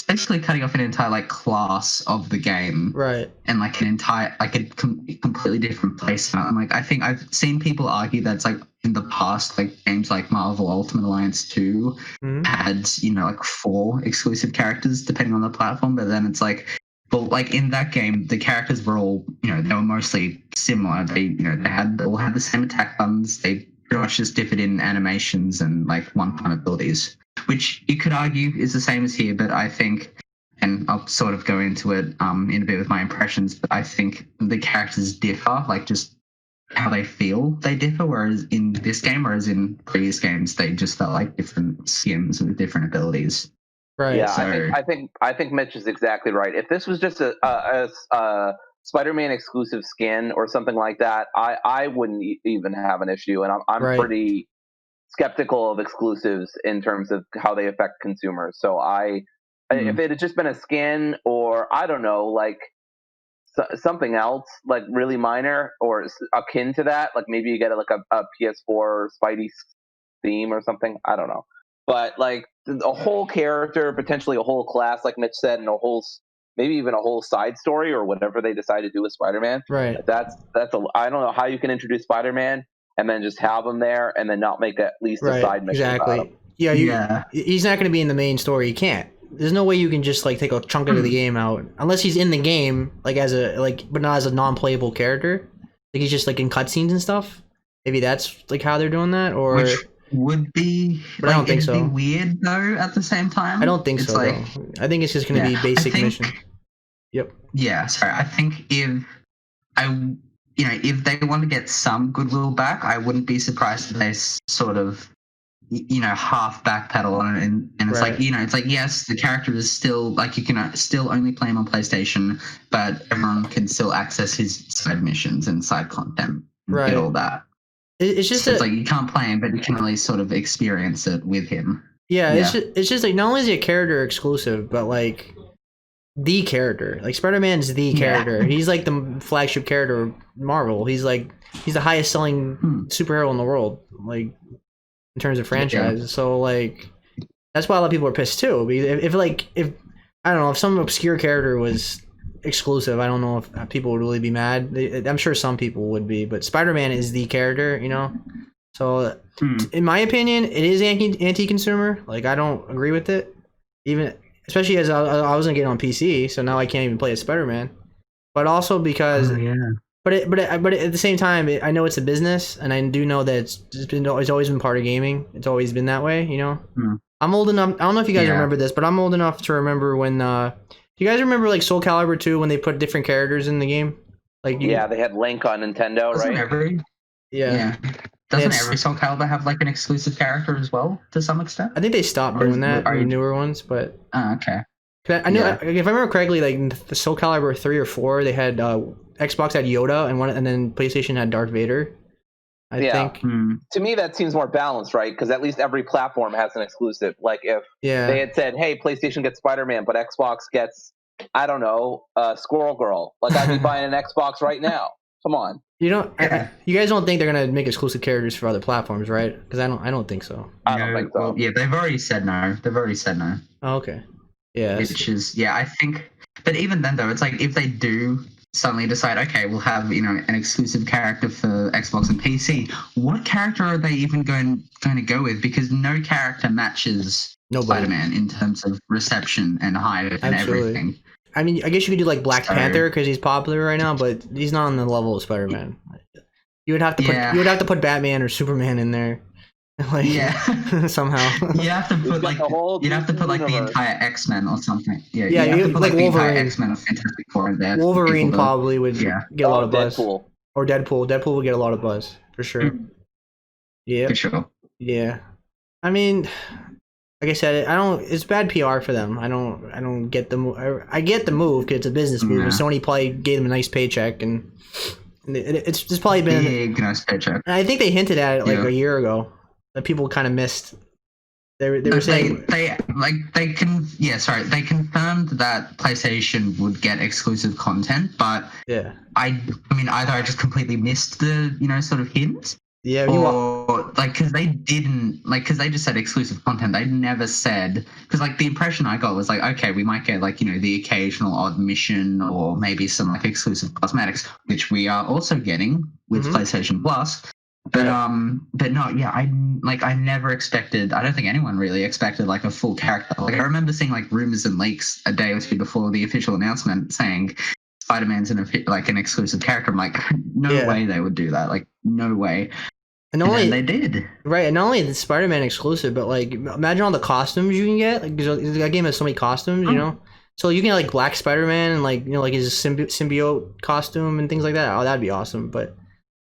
essentially cutting off an entire class of the game, right? And an entire a completely different placement. I think I've seen people argue that's in the past, games like Marvel Ultimate Alliance 2 had 4 exclusive characters depending on the platform, but then it's in that game the characters were all they were mostly similar. They they all had the same attack buttons. They pretty much just differed in animations and one-time abilities, which you could argue is the same as here, but I think, and I'll sort of go into it in a bit with my impressions, but I think the characters differ, just how they feel they differ, whereas in this game, whereas in previous games, they just felt like different skins with different abilities. Right. Yeah, so, I think Mitch is exactly right. If this was just a Spider-Man exclusive skin or something like that, I wouldn't even have an issue, and I'm pretty skeptical of exclusives in terms of how they affect consumers. So if it had just been a skin, or I don't know, something else really minor or akin to that, maybe you get a PS4 Spidey theme or something, I don't know. But a whole character, potentially a whole class, like Mitch said, and maybe even a whole side story or whatever they decide to do with Spider-Man. Right. I don't know how you can introduce Spider-Man and then just have him there and then not make at least a side mission. Exactly. Yeah, he's not going to be in the main story. He can't. There's no way you can just take a chunk of the game out unless he's in the game as a but not as a non-playable character. He's just in cutscenes and stuff. Maybe that's how they're doing that, or which would be. But I don't think so. Be weird though. At the same time, I don't think so. Though. I think it's just going to be basic mission. Yep. Yeah. Sorry. I think if they want to get some goodwill back, I wouldn't be surprised if they sort of, half backpedal and it's yes, the character is still you can still only play him on PlayStation, but everyone can still access his side missions and side content and get all that. It's just so it's you can't play him, but you can at least sort of experience it with him. Yeah. It's just not only is he a character exclusive, but the character. Spider-Man's the character. He's the flagship character of Marvel. He's the highest selling superhero in the world, in terms of franchise. Yeah. So that's why a lot of people are pissed too. If I don't know, if some obscure character was exclusive, I don't know if people would really be mad. I'm sure some people would be, but Spider-Man is the character, So in my opinion, it is anti-consumer. I don't agree with it. Even especially as I wasn't getting on PC, so now I can't even play as Spider-Man. But also because But at the same time, I know it's a business, and I do know that it's always been part of gaming. It's always been that way, you know. I'm old enough. I don't know if you guys remember this, but I'm old enough to remember when. Do you guys remember like Soul Calibur 2 when they put different characters in the game? Like they had Link on Nintendo, right? Doesn't every Soul Calibur have like an exclusive character as well to some extent? I think they stopped doing that in the newer ones, but. Okay. I know if I remember correctly, like the Soul Calibur 3 or 4, they had Xbox had Yoda and then PlayStation had Darth Vader. I think. To me, that seems more balanced, right? Because at least every platform has an exclusive. Like if they had said, "Hey, PlayStation gets Spider-Man, but Xbox gets, I don't know, Squirrel Girl," like I'd be buying an Xbox right now. Come on. You guys don't think they're gonna make exclusive characters for other platforms, right? Because I don't think so. I don't think so. Well, they've already said no. Oh, okay. Yeah. Which is I think. But even then, though, it's like if they do suddenly decide, okay, we'll have an exclusive character for Xbox and PC. What character are they even going to go with? Because no character matches Spider-Man in terms of reception and hype and everything. I mean, I guess you could do like Black Panther because he's popular right now, but he's not on the level of Spider-Man. You would have to put Batman or Superman in there. Like, somehow you have to put the entire X-Men or something. You have to put like the Wolverine. entire X-Men or Fantastic Four in there. Wolverine probably would get a lot of buzz. Deadpool. Or Deadpool would get a lot of buzz for sure. Yeah, for sure. Yeah, I mean, like I said, it's bad PR for them. I don't get the move. I get the move because it's a business move. Sony probably gave them a nice paycheck, and it's probably been big nice paycheck. And I think they hinted at it like a year ago. That people kind of missed. They were saying they confirmed that PlayStation would get exclusive content, but I mean either I just completely missed the sort of hint, or because they just said exclusive content. They never said, because like the impression I got was like, okay, we might get like the occasional odd mission or maybe some like exclusive cosmetics, which we are also getting with PlayStation Plus. But no, I never expected. I don't think anyone really expected like a full character. Like I remember seeing like rumors and leaks a day or two before the official announcement saying Spider-Man's an exclusive character. I'm like, no way they would do that. Like no way. And they did. Right, and not only the Spider-Man exclusive, but like imagine all the costumes you can get. Like that game has so many costumes, So you can get like Black Spider-Man and like like his symbiote costume and things like that. Oh, that'd be awesome. But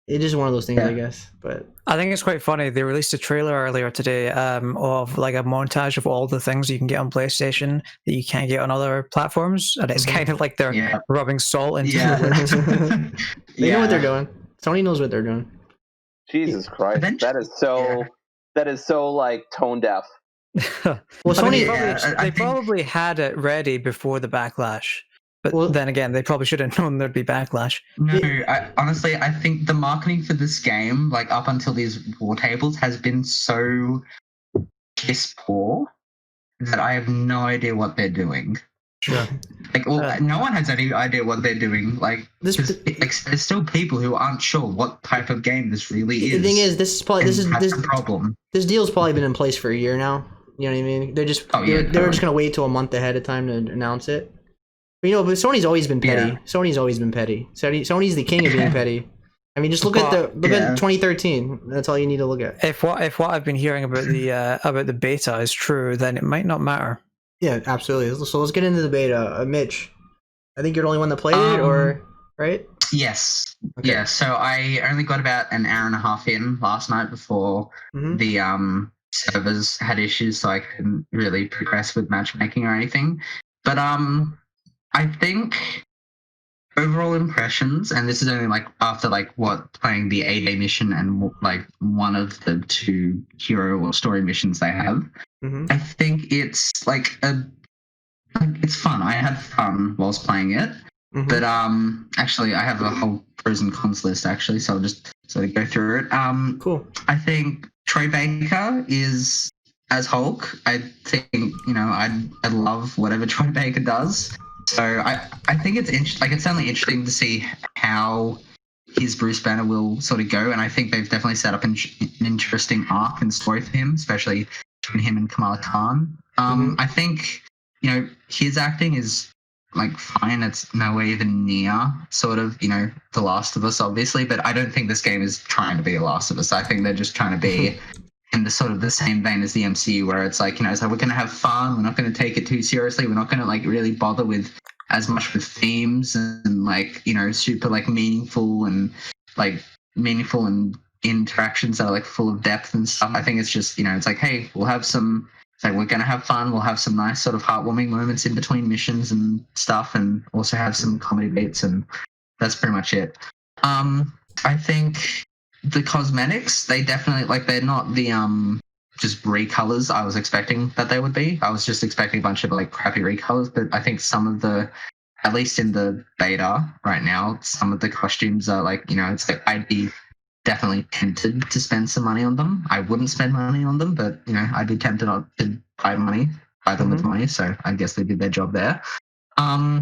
it is one of those things, I guess. But I think it's quite funny. They released a trailer earlier today of like a montage of all the things you can get on PlayStation that you can't get on other platforms, and it's kind of like they're rubbing salt into it. They know what they're doing. Sony knows what they're doing. Jesus Christ, that is so like tone deaf. Well, Sony they probably had it ready before the backlash. But then again, they probably should have known there'd be backlash. No, honestly, I think the marketing for this game, like up until these war tables, has been so piss poor that I have no idea what they're doing. Sure. Like, no one has any idea what they're doing. Like, there's still people who aren't sure what type of game this really is. The thing is, this problem. This deal's probably been in place for a year now. You know what I mean? They're just they were just gonna wait till a month ahead of time to announce it. But Sony's always been petty. Yeah. Sony's always been petty. Sony's the king of being petty. I mean, just look at 2013. That's all you need to look at. If what I've been hearing about the beta is true, then it might not matter. Yeah, absolutely. So let's get into the beta. Mitch, I think you're the only one that played it, or right? Yes. Okay. Yeah. So I only got about an hour and a half in last night before the servers had issues, so I couldn't really progress with matchmaking or anything. But I think overall impressions, and this is only like after playing the 8-day mission and like one of the 2 hero or story missions they have. I think it's like it's fun. I had fun whilst playing it. But actually I have a whole pros and cons list actually, so I'll just sort of go through it. Cool. I think Troy Baker is as Hulk. I think I love whatever Troy Baker does. So I think it's it's certainly interesting to see how his Bruce Banner will sort of go, and I think they've definitely set up an interesting arc and story for him, especially between him and Kamala Khan. I think his acting is like fine. It's nowhere even near sort of, The Last of Us, obviously, but I don't think this game is trying to be The Last of Us. I think they're just trying to be in the sort of the same vein as the MCU, where it's like, it's like we're going to have fun. We're not going to take it too seriously. We're not going to like really bother with as much with themes and like, super like meaningful and interactions that are like full of depth and stuff. I think it's just, it's like, hey, we'll have some, it's like we're going to have fun. We'll have some nice sort of heartwarming moments in between missions and stuff, and also have some comedy beats, and that's pretty much it. I think the cosmetics, they definitely, like, they're not the just recolors I was expecting that they would be. I was just expecting a bunch of like crappy recolors, but I think some of the, at least in the beta right now, some of the costumes are like, it's like I'd be definitely tempted to spend some money on them. I wouldn't spend money on them, but I'd be tempted to buy them with money. So I guess they did their job there. I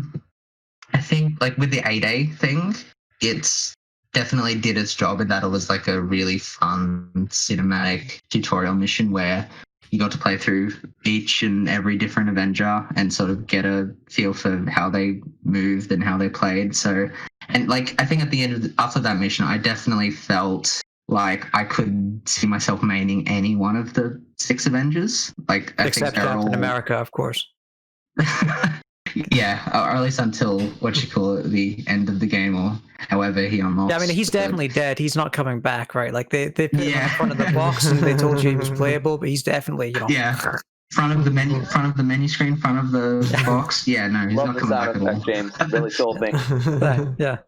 think like with the A-Day thing, it's definitely did its job in that it was like a really fun cinematic tutorial mission where you got to play through each and every different Avenger and sort of get a feel for how they moved and how they played. So, and like, I think at the end after that mission, I definitely felt like I could see myself maining any one of the 6 Avengers. Like, except Captain America, of course. Yeah, or at least until the end of the game, or however he unlocks. Yeah, I mean, he's definitely dead. He's not coming back, right? Like they put him in front of the box and they told you he was playable, but he's definitely, front of the menu screen, front of the box. Yeah, no, he's not coming back at all. James really sold me. Yeah.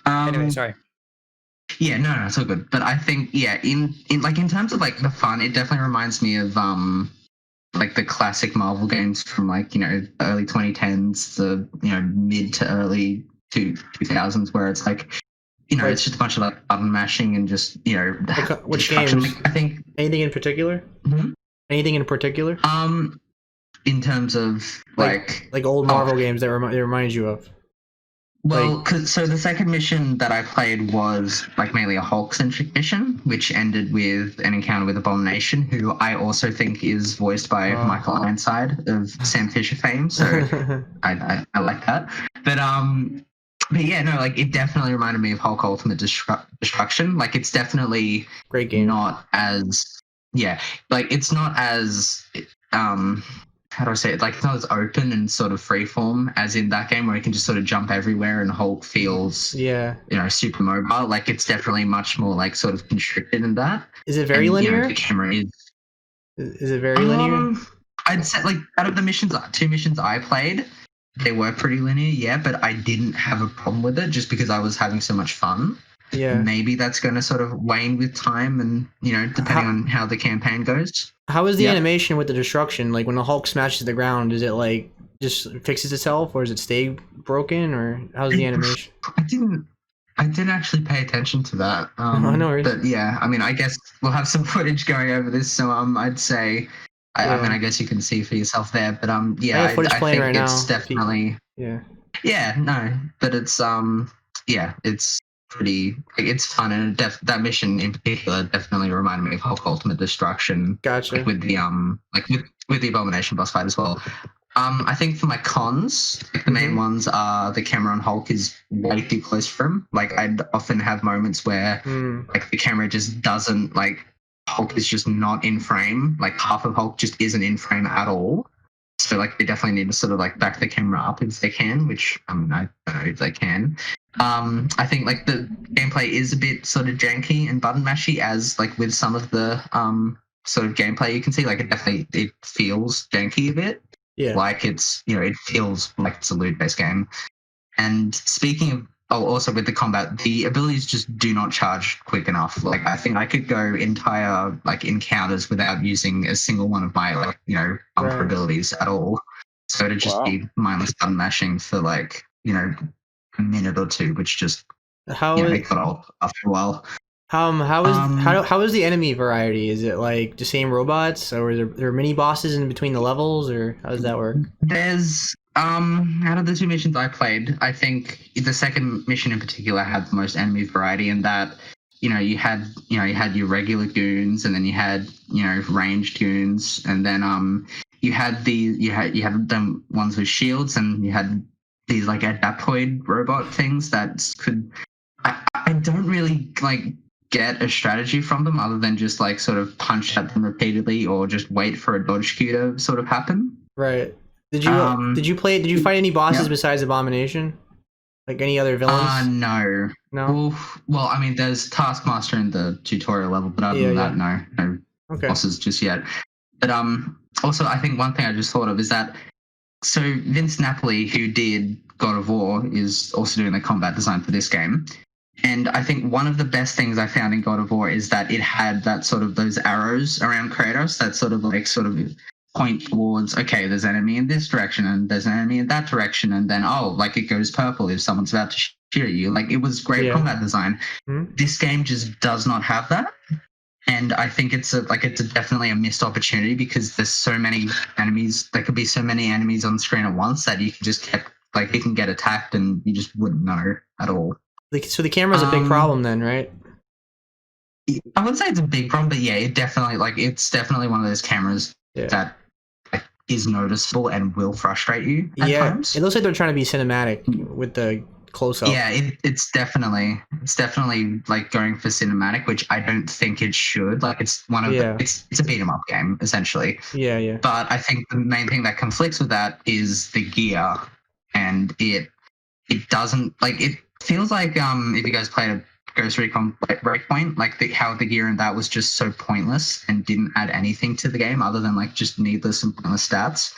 Anyway, sorry. Yeah, no, it's all good. But I think, in terms of like the fun, it definitely reminds me of like the classic Marvel games from like, early 2010s, the, mid to early 2000s, where it's like, it's just a bunch of like button mashing and just, which games? I think anything in particular? Mm-hmm. Anything in particular? In terms of like old Marvel games that remind you of. Well, so the second mission that I played was like mainly a Hulk-centric mission, which ended with an encounter with Abomination, who I also think is voiced by Michael Ironside of Sam Fisher fame. So I like that. But yeah, no, like it definitely reminded me of Hulk Ultimate Destruction. Like it's definitely great game. Not as it's not as how do I say it? Like, it's not as open and sort of freeform as in that game where you can just sort of jump everywhere and Hulk feels, super mobile. Like, it's definitely much more like sort of constricted in that. Is it very linear? The camera is. Is it very linear? I'd say like out of the 2 missions I played, they were pretty linear, yeah, but I didn't have a problem with it just because I was having so much fun. Yeah. Maybe that's going to sort of wane with time and, depending on how the campaign goes. How is the animation with the destruction? Like when the Hulk smashes the ground, is it like just fixes itself or does it stay broken or how's the animation? I didn't actually pay attention to that. No worries. But yeah, I mean, I guess we'll have some footage going over this. So I'd say, I mean, I guess you can see for yourself there. But I think right it's now. Definitely. Yeah, no, but it's it's pretty, it's fun, and that mission in particular definitely reminded me of Hulk Ultimate Destruction. Gotcha. With the with the Abomination boss fight as well. I think for my cons, the main ones are the camera on Hulk is way too close for him. Like I'd often have moments where like the camera just doesn't, like Hulk is just not in frame. Like half of Hulk just isn't in frame at all. So like they definitely need to sort of like back the camera up if they can, which I mean I don't know if they can. I think like the gameplay is a bit sort of janky and button mashy, as like with some of the sort of gameplay you can see, like it feels janky a bit. Yeah. Like it's, it feels like it's a loot-based game. And speaking of, also with the combat, the abilities just do not charge quick enough. Like I think I could go entire like encounters without using a single one of my like, bumper abilities at all. So it'd just be mindless button mashing for like, a minute or two, which just it got old after a while. How is the enemy variety? Is it like the same robots, or are there mini bosses in between the levels, or how does that work? There's out of the 2 missions I played, I think the second mission in particular had the most enemy variety in that you had your regular goons, and then you had ranged goons, and then you had them ones with shields, and you had these like adaptoid robot things that could. I don't really like get a strategy from them other than just like sort of punch at them repeatedly or just wait for a dodge queue to sort of happen. Right. Did you fight any bosses besides Abomination? Like any other villains? No. Well, I mean, there's Taskmaster in the tutorial level, but other than that, no bosses just yet. But also, I think one thing I just thought of is that so Vince Napoli, who did God of War, is also doing the combat design for this game. And I think one of the best things I found in God of War is that it had that sort of those arrows around Kratos that sort of point towards, okay, there's an enemy in this direction and there's an enemy in that direction, and then like it goes purple if someone's about to shoot at you. Like, it was great combat design. Mm-hmm. This game just does not have that, and I think it's definitely a missed opportunity because there's so many enemies. There could be so many enemies on screen at once that you can just you can get attacked and you just wouldn't know at all. So the camera's a big problem then, right? I would say it's a big problem, but yeah, it's definitely one of those cameras that is noticeable and will frustrate you at times. It looks like they're trying to be cinematic with the close-up. Yeah, it's definitely like going for cinematic, which I don't think it should. Like, it's one of it's a beat 'em up game essentially. Yeah. But I think the main thing that conflicts with that is the gear, and it doesn't like it. Feels like if you guys played a Ghost Recon Breakpoint, like how the gear in that was just so pointless and didn't add anything to the game other than like just needless and pointless stats.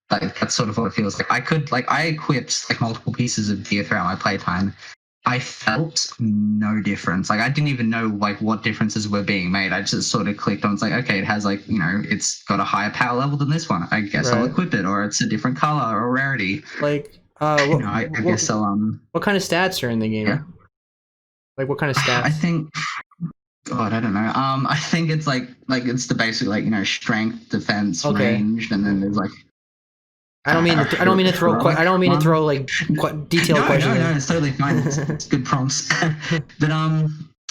Like, that's sort of what it feels like. I equipped like multiple pieces of gear throughout my playtime. I felt no difference. Like, I didn't even know like what differences were being made. I just sort of clicked on, it's like, okay, it has like, it's got a higher power level than this one. I guess I'll equip it, or it's a different color or rarity. Like, I guess I'll what kind of stats are in the game? Yeah. Like, what kind of stats? I think, God, I don't know. I think it's like it's the basic strength, defense, ranged, and then there's like. I don't mean to throw like detailed questions. No, it's totally fine. It's good prompts.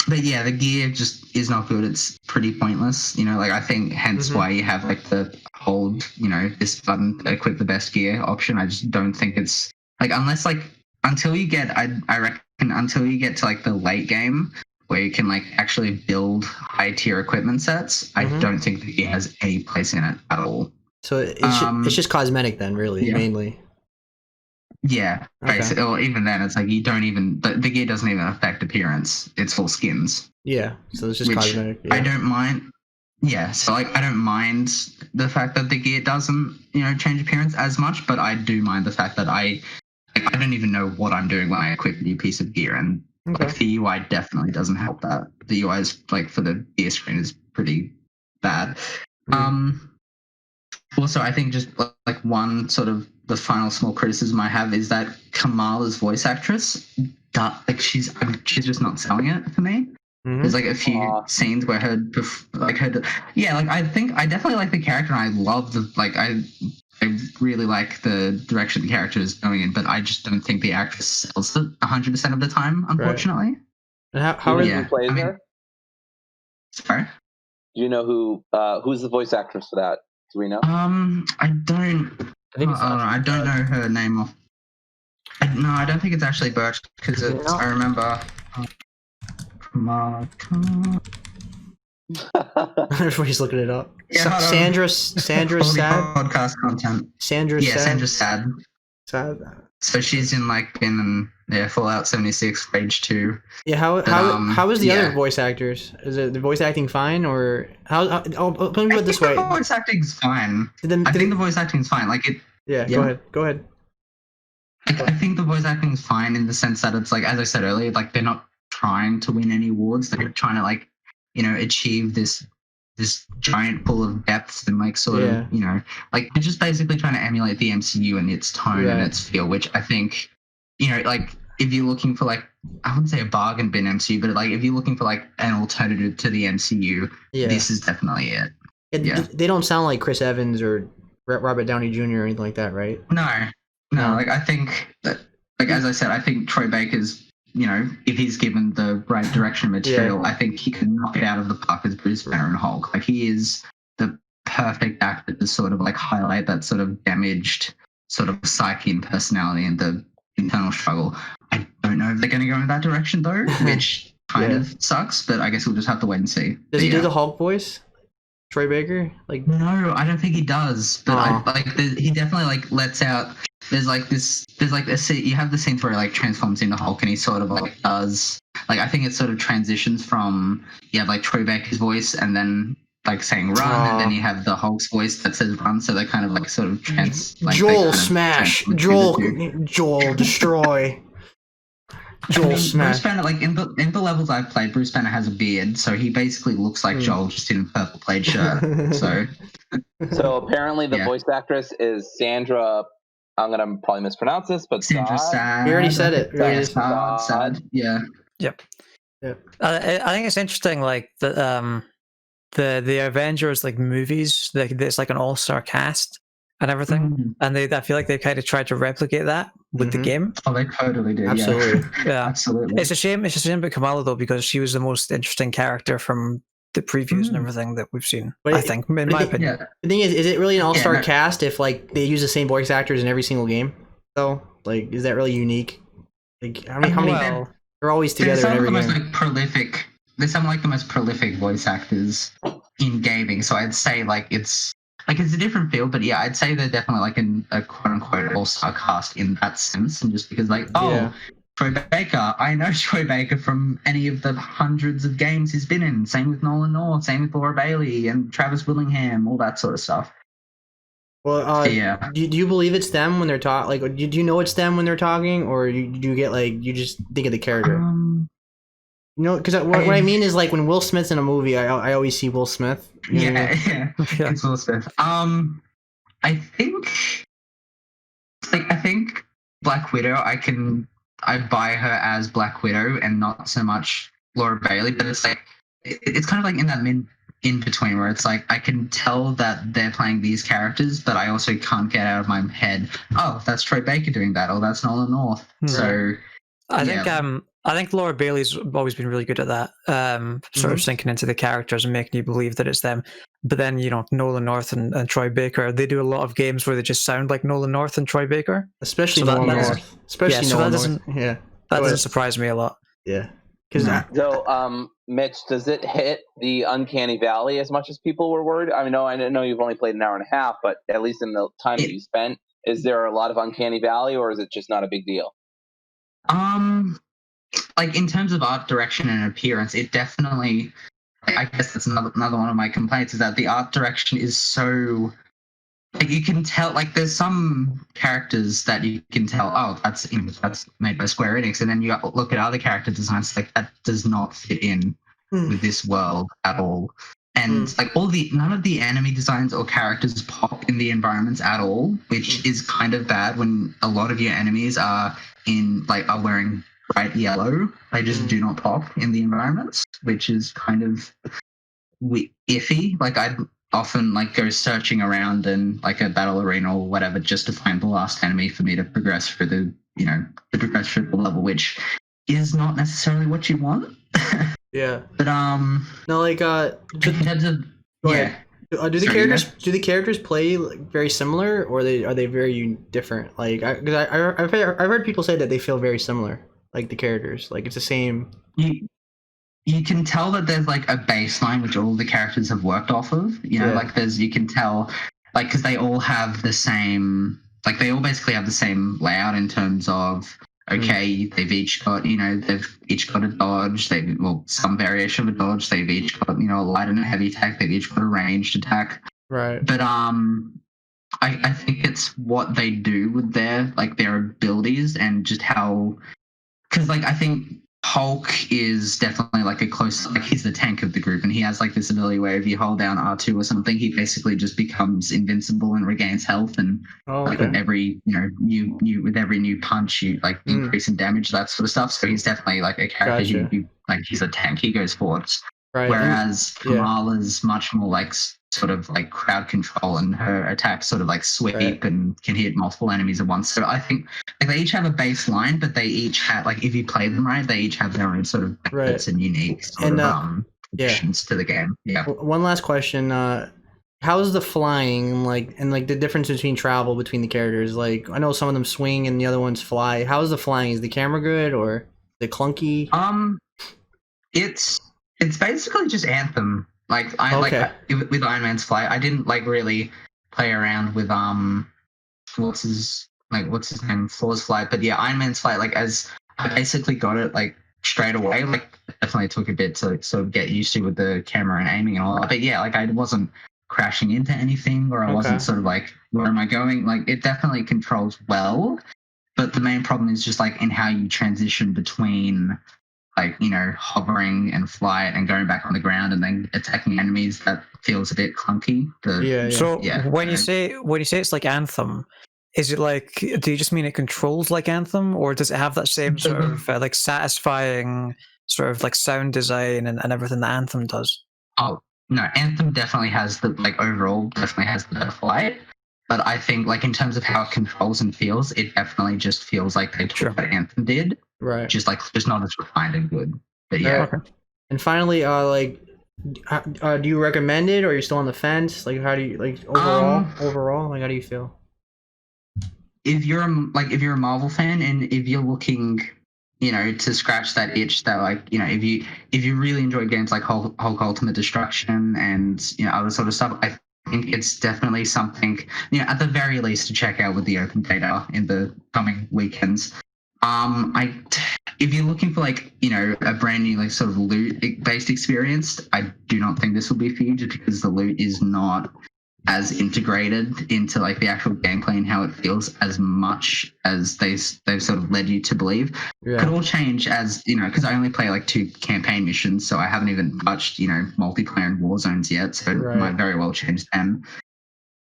But yeah, the gear just is not good. It's pretty pointless. Like, I think hence why you have like the hold, this button, equip the best gear option. I just don't think it's like, unless like until you get, I reckon until you get to like the late game where you can like actually build high tier equipment sets, I don't think the gear has any place in it at all. So it's just cosmetic then, really, mainly. Yeah, basically. Or even then, it's like you don't even the gear doesn't even affect appearance. It's full skins. Yeah, so it's just cosmetic. Yeah. I don't mind. Yeah, so like I don't mind the fact that the gear doesn't change appearance as much, but I do mind the fact that I don't even know what I'm doing when I equip a new piece of gear, and like the UI definitely doesn't help that. The UI is like for the gear screen is pretty bad. Also, I think just like one sort of the final small criticism I have is that Kamala's voice actress, she's just not selling it for me. There's like a few scenes where I definitely like the character, and I love I really like the direction the character is going in, but I just don't think the actress sells it 100% of the time, unfortunately. Right. And how who plays her? Sorry? Do you know who's the voice actress for that? Do we know? I don't. I don't know her name off. I don't think it's Ashley Birch because I remember. Everybody's looking it up. Yeah, Sandra Sad. Podcast content. Sandra Sad. Sad. So she's in Fallout 76, Rage 2. Yeah, how is the other voice actors? Is it the voice acting fine, or how? Let me put it this way. The voice acting's fine. I think the voice acting's fine. Like it. Yeah. Go ahead. I think the voice acting's fine in the sense that it's like, as I said earlier, like they're not trying to win any awards. They're trying to achieve this giant pool of depth and sort of they're just basically trying to emulate the MCU and its tone and its feel, which I think if you're looking for I wouldn't say a bargain bin MCU, but if you're looking for an alternative to the MCU, this is definitely it. They don't sound like Chris Evans or Robert Downey Jr. or anything like that, right? No. I think that as I said, I think Troy Baker's if he's given the right direction material, I think he could knock it out of the park as Bruce Banner and Hulk. He is the perfect actor to sort of like highlight that sort of damaged sort of psyche and personality and the internal struggle. I don't know if they're going to go in that direction though, which kind of sucks, but I guess we'll just have to wait and see. Does he do the Hulk voice? Troy Baker? Like, no, I don't think he does, but he definitely like lets out. There's like this scene, you have the scenes where he like transforms into Hulk and he sort of like does, like, I think it sort of transitions from, you have like Troy Baker's voice and then like saying run, and then you have the Hulk's voice that says run, so they kind of like sort of Joel smash, Joel destroy. Joel smash. Bruce Banner, like in the levels I've played, Bruce Banner has a beard, so he basically looks like Joel just in a purple plaid shirt. So apparently the voice actress is Sandra. I'm gonna probably mispronounce this, but Sandra Sad. We already said it. Sad. Yeah. Yep. I think it's interesting, like the Avengers like movies. It's like an all-star cast and everything, and I feel like they kind of tried to replicate that with the game. Oh, they totally did. Absolutely. Yeah, absolutely. It's a shame about Kamala though, because she was the most interesting character from the previews and everything that we've seen. But I think, in my opinion, the thing is it really an all-star cast if like they use the same voice actors in every single game? So, like, is that really unique? Like, how many? They're always together in every game. They're some of like the most prolific voice actors in gaming. So I'd say like it's a different field, but yeah, I'd say they're definitely like a quote unquote all-star cast in that sense. And just because like, Troy Baker, I know Troy Baker from any of the hundreds of games he's been in. Same with Nolan North, same with Laura Bailey and Travis Willingham, all that sort of stuff. Well, do you believe it's them when they're talking? Like, do you know it's them when they're talking, or do you get like you just think of the character? You know, because what I mean is like when Will Smith's in a movie, I always see Will Smith. It's Will Smith. I think Black Widow. I buy her as Black Widow and not so much Laura Bailey, but it's like it's kind of like in that in between where it's like I can tell that they're playing these characters, but I also can't get out of my head, oh, that's Troy Baker doing that, or that's Nolan North. So I think Laura Bailey's always been really good at that, sort of sinking into the characters and making you believe that it's them. But then, you know, Nolan North and Troy Baker, they do a lot of games where they just sound like Nolan North and Troy Baker. Especially Nolan North. That doesn't surprise me a lot. Yeah. So, Mitch, does it hit the Uncanny Valley as much as people were worried? I know you've only played an hour and a half, but at least in the time that you spent, is there a lot of Uncanny Valley, or is it just not a big deal? Like in terms of art direction and appearance, it definitely, I guess that's another one of my complaints, is that the art direction is so, like, you can tell, like, there's some characters that you can tell, oh, that's made by Square Enix, and then you look at other character designs, like, that does not fit in with this world at all. And like none of the enemy designs or characters pop in the environments at all, which is kind of bad when a lot of your enemies are wearing bright yellow. They just do not pop in the environments, which is kind of iffy. Like I'd often like go searching around in like a battle arena or whatever just to find the last enemy for me to progress through the level, which is not necessarily what you want. Yeah. But no, like in terms of do the characters play like, very similar, or are they very different? Like because I've heard people say that they feel very similar, like the characters, like it's the same. You can tell that there's like a baseline which all the characters have worked off of. You know, like you can tell, like because they all have the same, like they all basically have the same layout in terms of. Okay, they've each got a dodge, some variation of a dodge, they've each got, a light and a heavy attack, they've each got a ranged attack. Right. But I think it's what they do with their abilities and just how, because like I think Hulk is definitely like he's the tank of the group, and he has like this ability where if you hold down R2 or something, he basically just becomes invincible and regains health, and with every new punch you like increase in damage, that sort of stuff. So he's definitely like a character who he's a tank, he goes forwards. Right. Whereas Kamala's much more like sort of like crowd control, and her attacks sort of like sweep and can hit multiple enemies at once. So I think like they each have a baseline, but they each have like if you play them right, they each have their own sort of benefits and unique sort of additions to the game. Yeah. One last question. how's the flying and the difference between travel between the characters? Like, I know some of them swing and the other ones fly. How's the flying? Is the camera good or is it clunky? It's basically just Anthem. Like with Iron Man's flight, I didn't like really play around with what's his name, Thor's flight. But yeah, Iron Man's flight, like as I basically got it like straight away. Like definitely took a bit to sort of get used to with the camera and aiming and all that. But yeah, like I wasn't crashing into anything, or I wasn't sort of like, where am I going? Like it definitely controls well. But the main problem is just like in how you transition between like, you know, hovering and flight and going back on the ground and then attacking enemies. That feels a bit clunky. So when you say it's like Anthem, is it like, do you just mean it controls like Anthem, or does it have that same sort of like satisfying sort of like sound design and everything that Anthem does? Oh no, Anthem definitely has the like overall definitely has the better flight. But I think like in terms of how it controls and feels, it definitely just feels like they took what Anthem did. Right. Just not as refined and good. But yeah. Okay. And finally, do you recommend it, or are you still on the fence? Like, how do you like overall? Like, how do you feel? If you're a Marvel fan and if you're looking, you know, to scratch that itch that like, you know, if you really enjoy games like Hulk Ultimate Destruction and, you know, other sort of stuff, I think it's definitely something, you know, at the very least to check out with the open beta in the coming weekends. If you're looking for like, you know, a brand new like sort of loot-based experience, I do not think this will be for you, just because the loot is not as integrated into like the actual gameplay and how it feels as much as they've sort of led you to believe. Yeah. Could all change as, you know, because I only play like 2 campaign missions, so I haven't even touched, you know, multiplayer and war zones yet, so it might very well change them.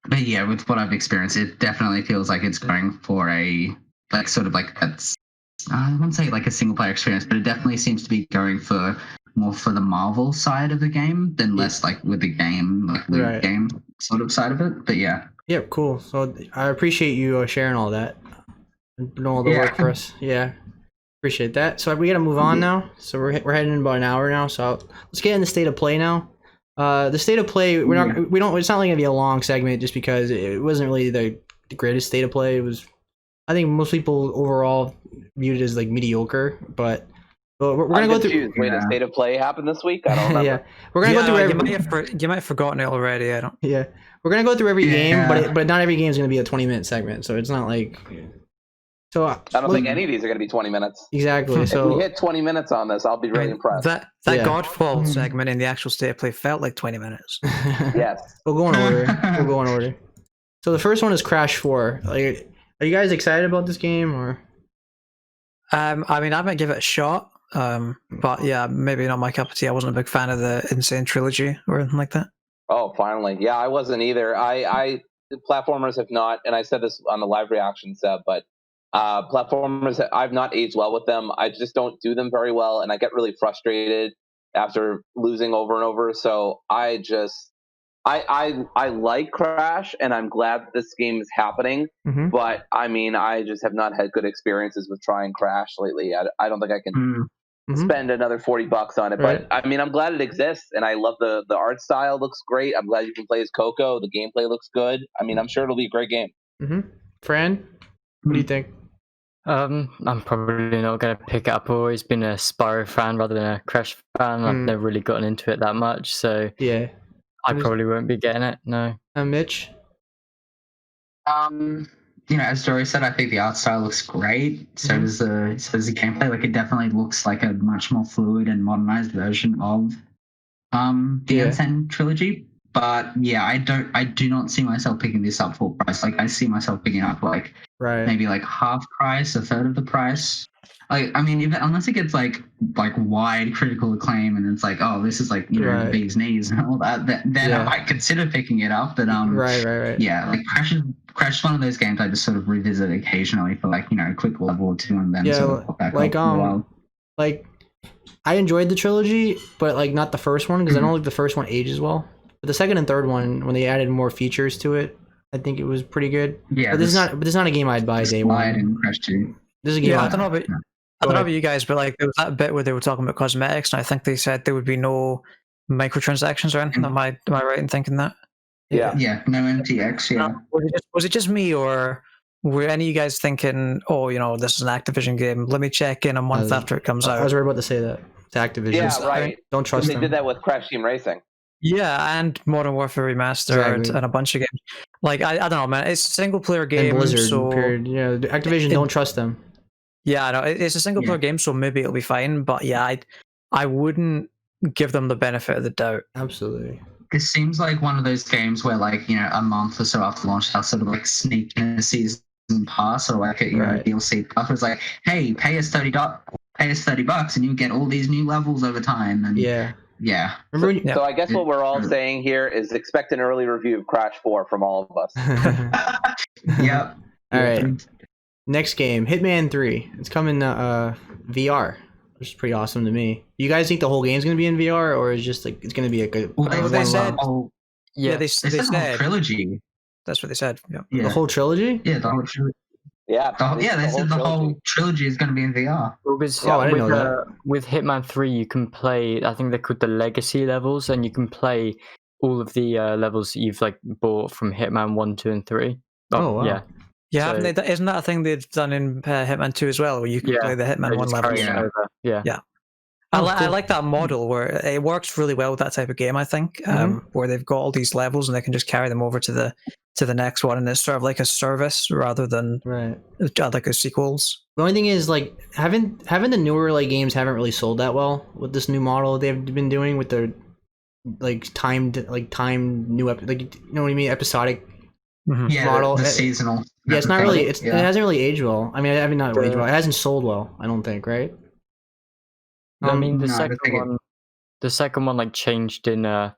But yeah, with what I've experienced, it definitely feels like it's going for a like sort of like that's, I wouldn't say like a single player experience, but it definitely seems to be going for more for the Marvel side of the game than less like with the game, like the game sort of side of it. But yeah. Yeah, cool. So I appreciate you sharing all that and doing all the work for us. Yeah, appreciate that. So we got to move on now. So we're heading in about an hour now. So let's get in the state of play now. The state of play, it's not like gonna be a long segment just because it wasn't really the greatest state of play. It was, I think most people overall viewed it as like mediocre, but we're gonna go through. Wait, the state of play happened this week? I don't remember. Yeah, we're gonna go through every. You might have forgotten it already. I don't. Yeah, we're gonna go through every game, but not every game is gonna be a 20-minute segment, so it's not like. So I don't think any of these are gonna be 20 minutes. Exactly. So if we hit 20 minutes on this, I'll be really impressed. That Godfall segment in the actual state of play felt like 20 minutes. Yes. We'll go in order. So the first one is Crash 4. Like, are you guys excited about this game, or? I mean, I might give it a shot. But yeah, maybe not my cup of tea. I wasn't a big fan of the Insane Trilogy or anything like that. Oh, finally. Yeah, I wasn't either. Platformers have not, and I said this on the live reaction, Seb, but platformers, I've not aged well with them. I just don't do them very well, and I get really frustrated after losing over and over. So I like Crash, and I'm glad that this game is happening. Mm-hmm. But I mean, I just have not had good experiences with trying Crash lately. I don't think I can spend another $40 on it. Right. But I mean, I'm glad it exists, and I love the art style. Looks great. I'm glad you can play as Coco. The gameplay looks good. I mean, I'm sure it'll be a great game. Mm-hmm. Fran, what do you think? I'm probably not going to pick it up. I've always been a Spyro fan rather than a Crash fan. I've never really gotten into it that much, so yeah. I probably won't be getting it, no. Mitch? You know, as Dory said, I think the art style looks great. So does the gameplay. Like, it definitely looks like a much more fluid and modernized version of the Insane Trilogy. But yeah, I do not see myself picking this up full price. Like, I see myself picking up like maybe like half price, a third of the price. Like, I mean, unless it gets like wide critical acclaim and it's like, oh, this is like, you know, the bee's knees and all that, then I might consider picking it up. But right. Yeah, like Crash is one of those games I just sort of revisit occasionally for like, you know, a quick level or two and then sort of pop back like up for a while. Like, I enjoyed the trilogy, but like not the first one because I don't think the first one ages well. But the second and third one, when they added more features to it, I think it was pretty good. Yeah, but this is not a game I'd buy day one. And Crash 2. This is a game. I don't know about you guys, but like there was that bit where they were talking about cosmetics, and I think they said there would be no microtransactions or anything. Am I right in thinking that? Yeah. Yeah, no MTX. Yeah. Was it just me, or were any of you guys thinking, oh, this is an Activision game, let me check in a month after it comes out? I was right about to say that. It's Activision. Yeah, right. Don't trust They them. did that with Crash Team Racing. Yeah, and Modern Warfare Remastered and a bunch of games. Like, I don't know, man. It's a single-player game. And Blizzard, so period. Yeah, Activision, don't trust them. Yeah, I know. It's a single-player game, so maybe it'll be fine. But yeah, I wouldn't give them the benefit of the doubt. Absolutely. This seems like one of those games where, like, a month or so after launch, they'll sort of like sneak in a season pass or like a DLC pass. It's like, hey, pay us $30 and you get all these new levels over time. And yeah. Remember so I guess what we're all saying here is expect an early review of Crash 4 from all of us. Yep. All right. Next game, Hitman 3. It's coming VR, which is pretty awesome to me. You guys think the whole game's going to be in VR, or is just like it's going to be they said they said the whole trilogy. That's what they said. Yeah. The whole trilogy? Yeah, the whole trilogy. Yeah, they said the whole trilogy is going to be in VR. I didn't know that. With Hitman 3, you can play, I think they're called the Legacy levels, and you can play all of the levels that you've like bought from Hitman 1, 2, and 3. Oh, wow. Yeah. Yeah, isn't that a thing they've done in Hitman 2 as well, where you can play the Hitman 1 levels? Yeah. I like that model where it works really well with that type of game, I think, where they've got all these levels and they can just carry them over to the next one, and it's sort of like a service rather than like a sequels. The only thing is, like, having the newer like games haven't really sold that well with this new model they've been doing with their timed new episodic model. The seasonal. Yeah, it's not really. It hasn't really aged well. I mean, not aged well. It hasn't sold well, I don't think, right? I mean, the second one like changed in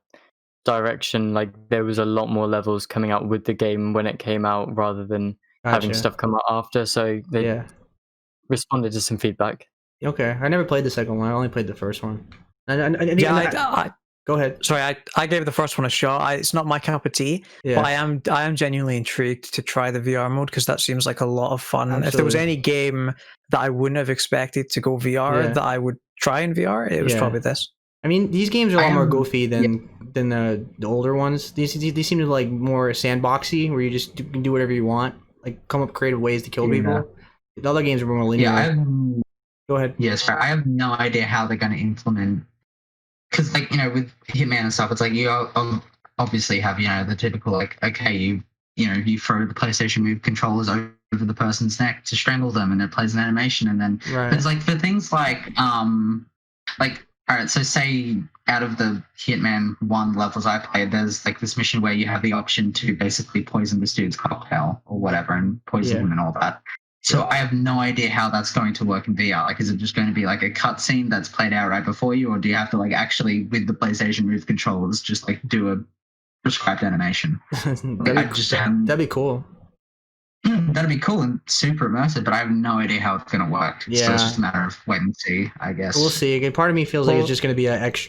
direction. Like there was a lot more levels coming out with the game when it came out, rather than having stuff come out after. So they responded to some feedback. Okay, I never played the second one. I only played the first one. Go ahead. Sorry, I gave the first one a shot. It's not my cup of tea, but I am genuinely intrigued to try the VR mode because that seems like a lot of fun. Absolutely. If there was any game that I wouldn't have expected to go VR that I would try in VR, it was probably this. I mean, these games are a lot more goofy than the older ones. These seem to like more sandboxy, where you just can do whatever you want, like come up with creative ways to kill people. The other games are more linear. Go ahead. Yes, I have no idea how they're going to implement. Because, like, with Hitman and stuff, it's like you obviously have, the typical, like, okay, you throw the PlayStation Move controllers over the person's neck to strangle them, and it plays an animation, and then there's, like, for things like, all right, so say out of the Hitman 1 levels I played, there's, like, this mission where you have the option to basically poison this dude's cocktail or whatever and poison him and all that. So I have no idea how that's going to work in VR. Like, is it just going to be like a cutscene that's played out right before you, or do you have to like actually with the PlayStation Move controllers just like do a prescribed animation? That'd be cool. That'd be cool and super immersive, but I have no idea how it's going to work. Yeah. So it's just a matter of wait and see, I guess. We'll see. Part of me feels like it's just going to be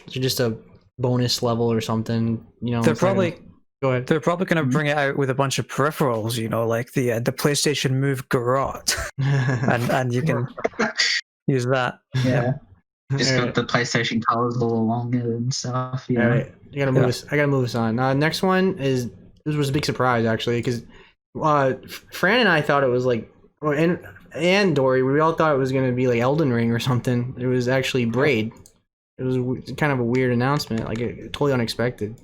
just a bonus level or something. They're probably. Go ahead. They're probably going to bring it out with a bunch of peripherals, like the PlayStation Move Garrote, and you can use that. Yeah, just got the PlayStation colors all along it and stuff. All right, I gotta move this on. Next one this was a big surprise actually, because Fran and I thought it was like, and Dory, we all thought it was going to be like Elden Ring or something. It was actually Braid. It was kind of a weird announcement, like totally unexpected.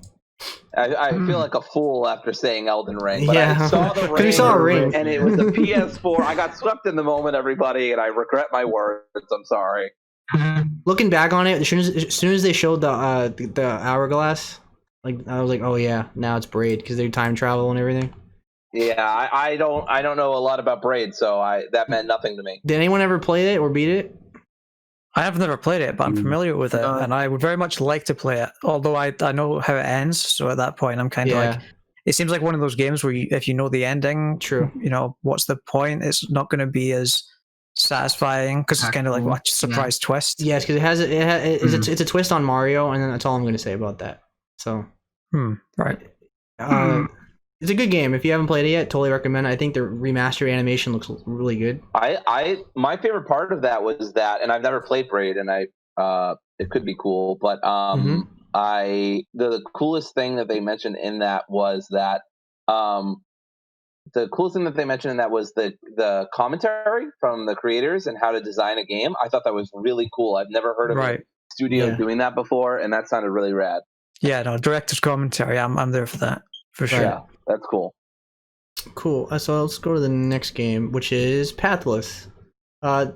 I feel like a fool after saying Elden Ring, but I saw the ring, you saw a ring, and it was a PS4. I got swept in the moment, everybody, and I regret my words. I'm sorry. Looking back on it, as soon as they showed the hourglass, like I was like, oh yeah, now it's Braid because they time travel and everything. Yeah, I don't know a lot about Braid, so that meant nothing to me. Did anyone ever play it or beat it? I have never played it, but I'm familiar with it, and I would very much like to play it. Although I know how it ends, so at that point I'm kind of like, it seems like one of those games where if you know the ending, what's the point? It's not going to be as satisfying because it's kind of like a surprise twist. Yes, because it's a twist on Mario, and then that's all I'm going to say about that. So, right. It's a good game. If you haven't played it yet, totally recommend it. I think the remastered animation looks really good. My favorite part of that was that, and I've never played Braid, and it could be cool, but the coolest thing that they mentioned in that was that the coolest thing that they mentioned in that was the commentary from the creators and how to design a game. I thought that was really cool. I've never heard of a studio doing that before, and that sounded really rad. Yeah, no, director's commentary. I'm there for that, for sure. Yeah, that's cool. Cool. So let's go to the next game, which is Pathless.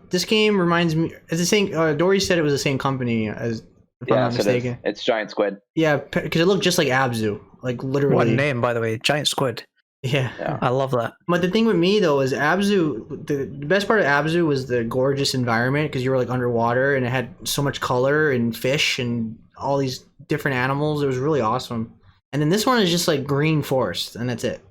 This game reminds me. It's the same. Dory said it was the same company as. If I'm not mistaken. It's Giant Squid. Yeah, because it looked just like Abzu, like literally. What name, by the way? Giant Squid. Yeah, I love that. But the thing with me though is Abzu. The best part of Abzu was the gorgeous environment because you were like underwater and it had so much color and fish and all these different animals. It was really awesome. And then this one is just like green forest and that's it.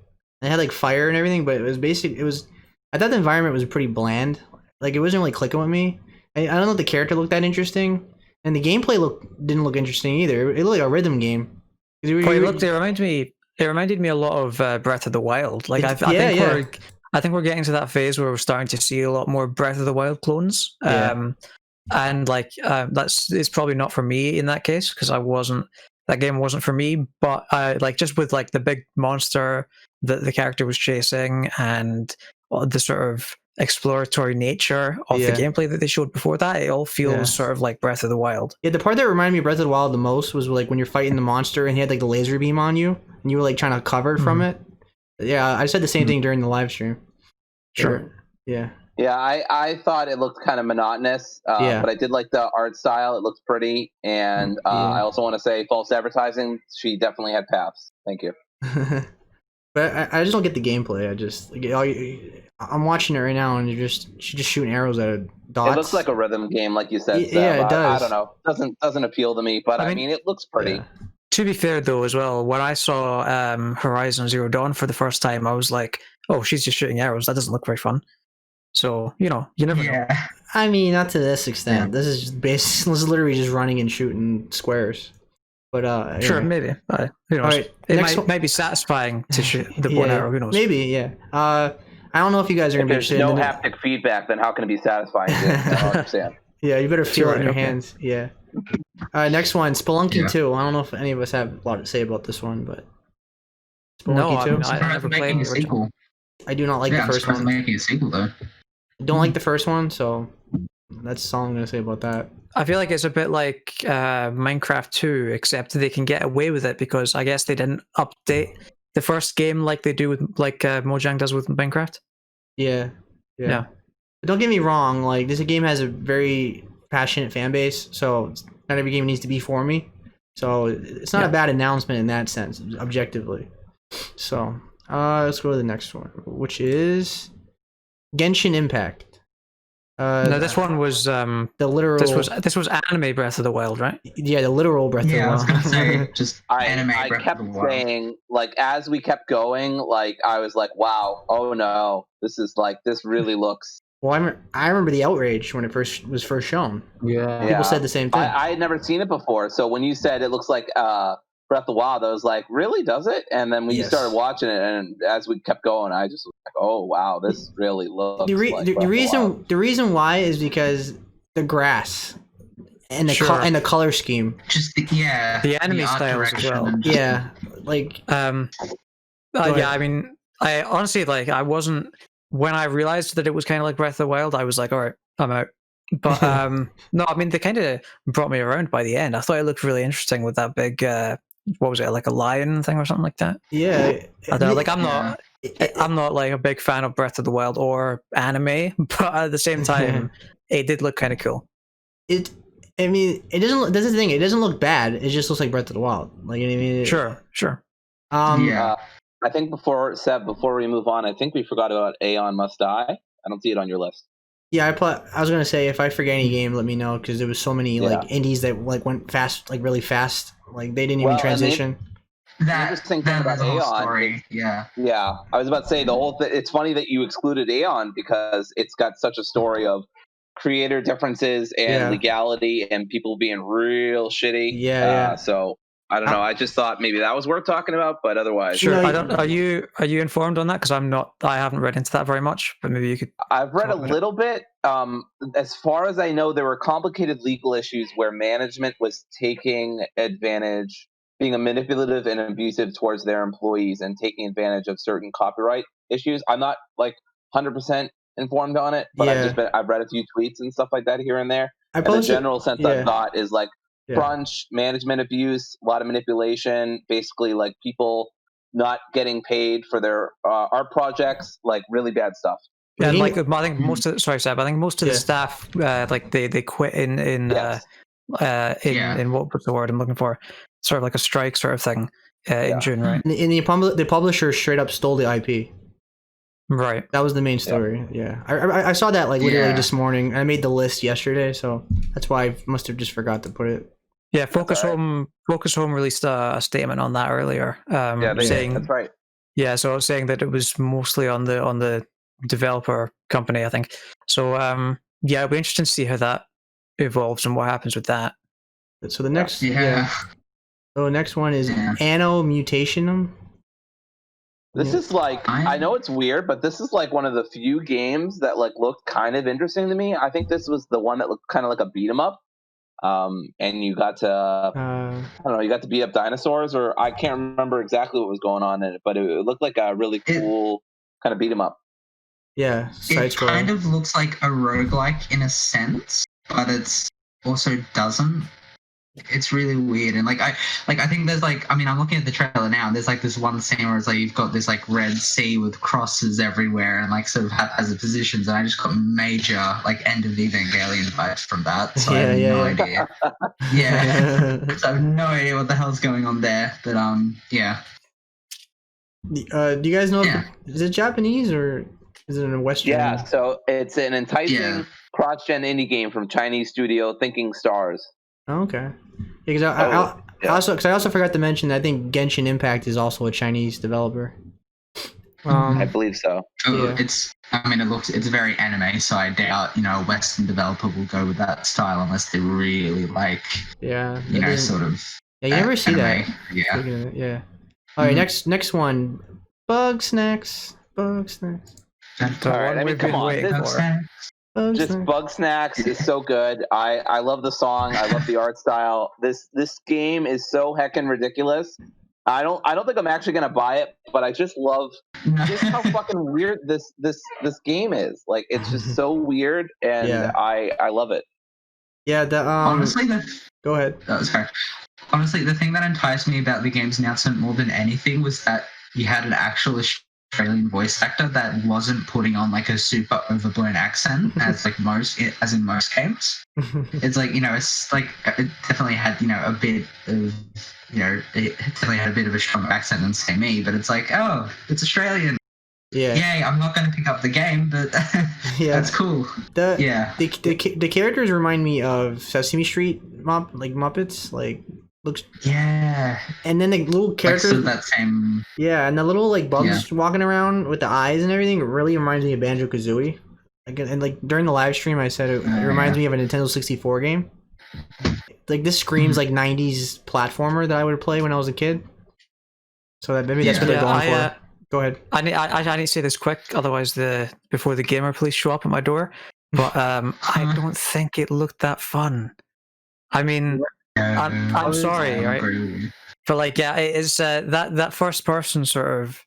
And it had like fire and everything, but it was basic. It was. I thought the environment was pretty bland. Like it wasn't really clicking with me. I don't know if the character looked that interesting, and the gameplay didn't look interesting either. It looked like a rhythm game. It reminded me a lot of Breath of the Wild. Like I think we're getting to that phase where we're starting to see a lot more Breath of the Wild clones. And like it's probably not for me in that case because that game wasn't for me. But like just with like the big monster that the character was chasing and the sort of exploratory nature of the gameplay that they showed before that, it all feels sort of like Breath of the Wild. Yeah, the part that reminded me of Breath of the Wild the most was like when you're fighting the monster and he had like the laser beam on you and you were like trying to cover from it. Yeah, I said the same thing during the live stream. Sure. Yeah. Yeah, I thought it looked kind of monotonous, but I did like the art style. It looks pretty, and I also want to say false advertising. She definitely had paths. Thank you. But I just don't get the gameplay. I'm watching it right now, and she's just shooting arrows at dots. It looks like a rhythm game, like you said. Yeah, it does. I don't know. Doesn't appeal to me, but I mean it looks pretty. Yeah. To be fair, though, as well, when I saw Horizon Zero Dawn for the first time, I was like, "Oh, she's just shooting arrows. That doesn't look very fun." So you never know. I mean, not to this extent. This is just this is literally just running and shooting squares. But sure, maybe. Who knows? Right, it might be satisfying to shoot the bow and arrow. Who knows? Maybe, yeah. I don't know if you guys are gonna be interested. If there's no haptic feedback, then how can it be satisfying? I don't understand. Yeah, you better feel it in your hands. Yeah. Next one, Spelunky 2. I don't know if any of us have a lot to say about this one, but Spelunky 2. I never played the sequel. I do not like the first one. Making a sequel though. Don't like the first one, so that's all I'm gonna say about that. I feel like it's a bit like Minecraft 2, except they can get away with it because I guess they didn't update the first game like they do with Mojang does with Minecraft. Yeah. But don't get me wrong, like this game has a very passionate fan base, so not every game needs to be for me. So it's not a bad announcement in that sense, objectively. So let's go to the next one, which is Genshin Impact. No, this one was the literal. This was anime Breath of the Wild, right? Yeah, the literal Breath of the Wild. Yeah, I was gonna say just anime I Breath kept of the Wild. saying, like, as we kept going, like, I was like, wow, oh no, this really looks. Well, I remember the outrage when it was first shown. Yeah, people said the same thing. I had never seen it before, so when you said it looks like Breath of the Wild, I was like, really, does it? And then when you started watching it, and as we kept going, I just was like, oh wow, this really looks. The reason why is because the grass and the color scheme. Just the anime styles as well. Yeah, like yeah. I mean, I honestly I wasn't when I realized that it was kind of like Breath of the Wild. I was like, all right, I'm out. But no, I mean they kind of brought me around by the end. I thought it looked really interesting with that big what was it, like a lion thing or something like that? Yeah, I don't know. Like I'm not like a big fan of Breath of the Wild or anime, but at the same time, it did look kind of cool. I mean, it doesn't. That's the thing. It doesn't look bad. It just looks like Breath of the Wild. Like, you know what I mean? Sure. I think before we move on, I think we forgot about Aeon Must Die. I don't see it on your list. Yeah, I was gonna say if I forget any game, let me know because there was so many like indies that like went fast, like really fast. Like they didn't even transition. The interesting thing about Aeon, story. Yeah. I was about to say the whole thing. It's funny that you excluded Aeon because it's got such a story of creator differences and legality and people being real shitty. Yeah. So I don't know. I just thought maybe that was worth talking about, but otherwise, Sure. No, I don't. Are you informed on that? Because I'm not. I haven't read into that very much. But maybe you could. I've read a talk about it. little bit. As far as I know, there were complicated legal issues where management was taking advantage, being manipulative and abusive towards their employees, and taking advantage of certain copyright issues. I'm not like 100% informed on it, but I've read a few tweets and stuff like that here and there. And the general sense I've got is like crunch, management abuse, a lot of manipulation, basically like people not getting paid for their art projects, like really bad stuff. Yeah, and like I think most of sorry, Seb. I think most of the staff like they quit in what's the word I'm looking for? Sort of like a strike sort of thing in June, right? And the publisher straight up stole the IP. Right. That was the main story. Yeah. I saw that like literally this morning. I made the list yesterday, so that's why I must have just forgot to put it. Yeah, Focus Home released a statement on that earlier. Saying that's right. Yeah, so I was saying that it was mostly on the developer company, I think. So it'll be interesting to see how that evolves and what happens with that. So the next So the next one is Anno Mutationem. This is like, I know it's weird, but this is like one of the few games that like looked kind of interesting to me. I think this was the one that looked kind of like a beat 'em up. And you got to, I don't know, you got to beat up dinosaurs, or I can't remember exactly what was going on in it, but it looked like a really cool kind of beat 'em up. Yeah, it kind of looks like a roguelike in a sense, but it's also doesn't. It's really weird, and I think there's like, I mean, I'm looking at the trailer now, and there's like this one scene where it's like you've got this like red sea with crosses everywhere and like sort of haphazard positions, and I just got major like end of Evangelion vibes from that. So I have no idea. So I have no idea what the hell's going on there, but yeah. Do you guys know? Is it Japanese or is it in a Western? Yeah, so it's an enticing cross-gen indie game from Chinese studio Thinking Stars. Oh, okay. Because I also forgot to mention that I think Genshin Impact is also a Chinese developer. I believe so. It's very anime, so I doubt a Western developer will go with that style unless they really like sort of. Yeah, you never see anime. that. Yeah. All right, next one, Bugsnax. All right, I mean, come on. Bugsnax is so good. I love the song. I love the art style. This game is so heckin' ridiculous. I don't think I'm actually gonna buy it, but I just love just how fucking weird this game is. Like, it's just so weird, and I love it. Yeah. Honestly, go ahead. Oh, sorry. Honestly, the thing that enticed me about the game's announcement more than anything was that you had an actual Australian voice actor that wasn't putting on like a super overblown accent as in most games. It's like, it's like it definitely had a bit of it definitely had a bit of a stronger accent than say me, but it's like, oh, it's Australian. Yay, I'm not going to pick up the game, but that's cool. The characters remind me of Sesame Street Muppets, like looks. Yeah. And then the little characters. Like, so that same. Yeah, and the little like bugs walking around with the eyes and everything really reminds me of Banjo-Kazooie. And like during the live stream, I said it reminds me of a Nintendo 64 game. Like this screams like 90s platformer that I would play when I was a kid. So that maybe that's what they're going for. Go ahead. I need to say this quick, otherwise before the gamer police show up at my door. But I don't think it looked that fun. I mean, I'm sorry, right? But like, it is that first person sort of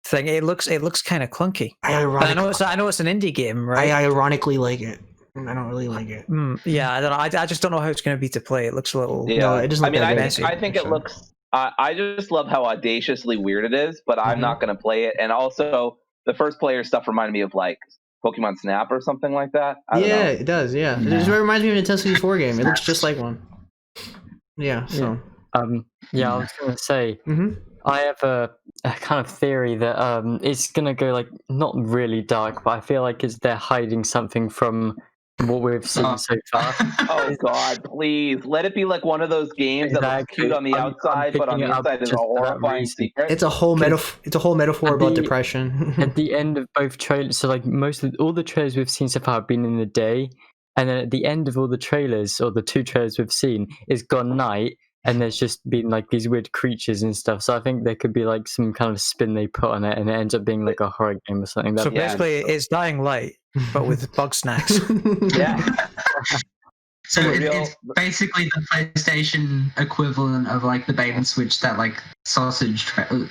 thing. It looks kind of clunky. I know it's an indie game, right? I ironically like it. I don't really like it. Yeah, I don't know. I just don't know how it's going to be to play. It looks a little. Yeah, no, it doesn't look that messy. I think it looks. I just love how audaciously weird it is, but I'm not going to play it. And also, the first player stuff reminded me of like Pokemon Snap or something like that. I don't know. It does. Yeah, it just reminds me of a Nintendo 64 game. It looks just like one. Yeah. So. I was going to say. I have a kind of theory that it's going to go like not really dark, but I feel like they're hiding something from what we've seen so far. Oh God, please let it be like one of those games that looks cute on the outside, but on the inside is a horrifying secret. It's a whole metaphor about depression. At the end of both trailers, so like all the trailers we've seen so far have been in the day, and then at the end of all the trailers, or the two trailers we've seen, is gone night. and there's just been like these weird creatures and stuff. So I think there could be like some kind of spin they put on it, and it ends up being like a horror game or something. So basically, it's Dying Light, but with Bugsnax. Yeah. So it's basically the PlayStation equivalent of like the bait and switch that like Sausage Party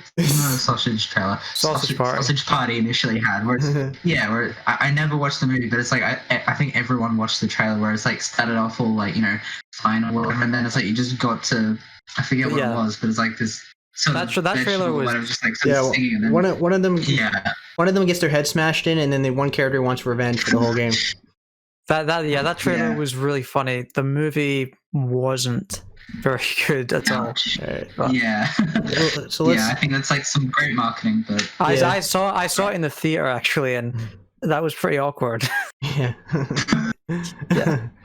initially had. Where where I never watched the movie, but it's like I think everyone watched the trailer where it's like started off all like fine or whatever, and then it's like you just got to I forget what it was, but it's like this. So that trailer was just like singing, and then, one of them gets their head smashed in, and then one character wants revenge for the whole game. That trailer was really funny. The movie wasn't very good at all. Right, so I think that's like some great marketing. But I saw it in the theater actually, and that was pretty awkward. Yeah.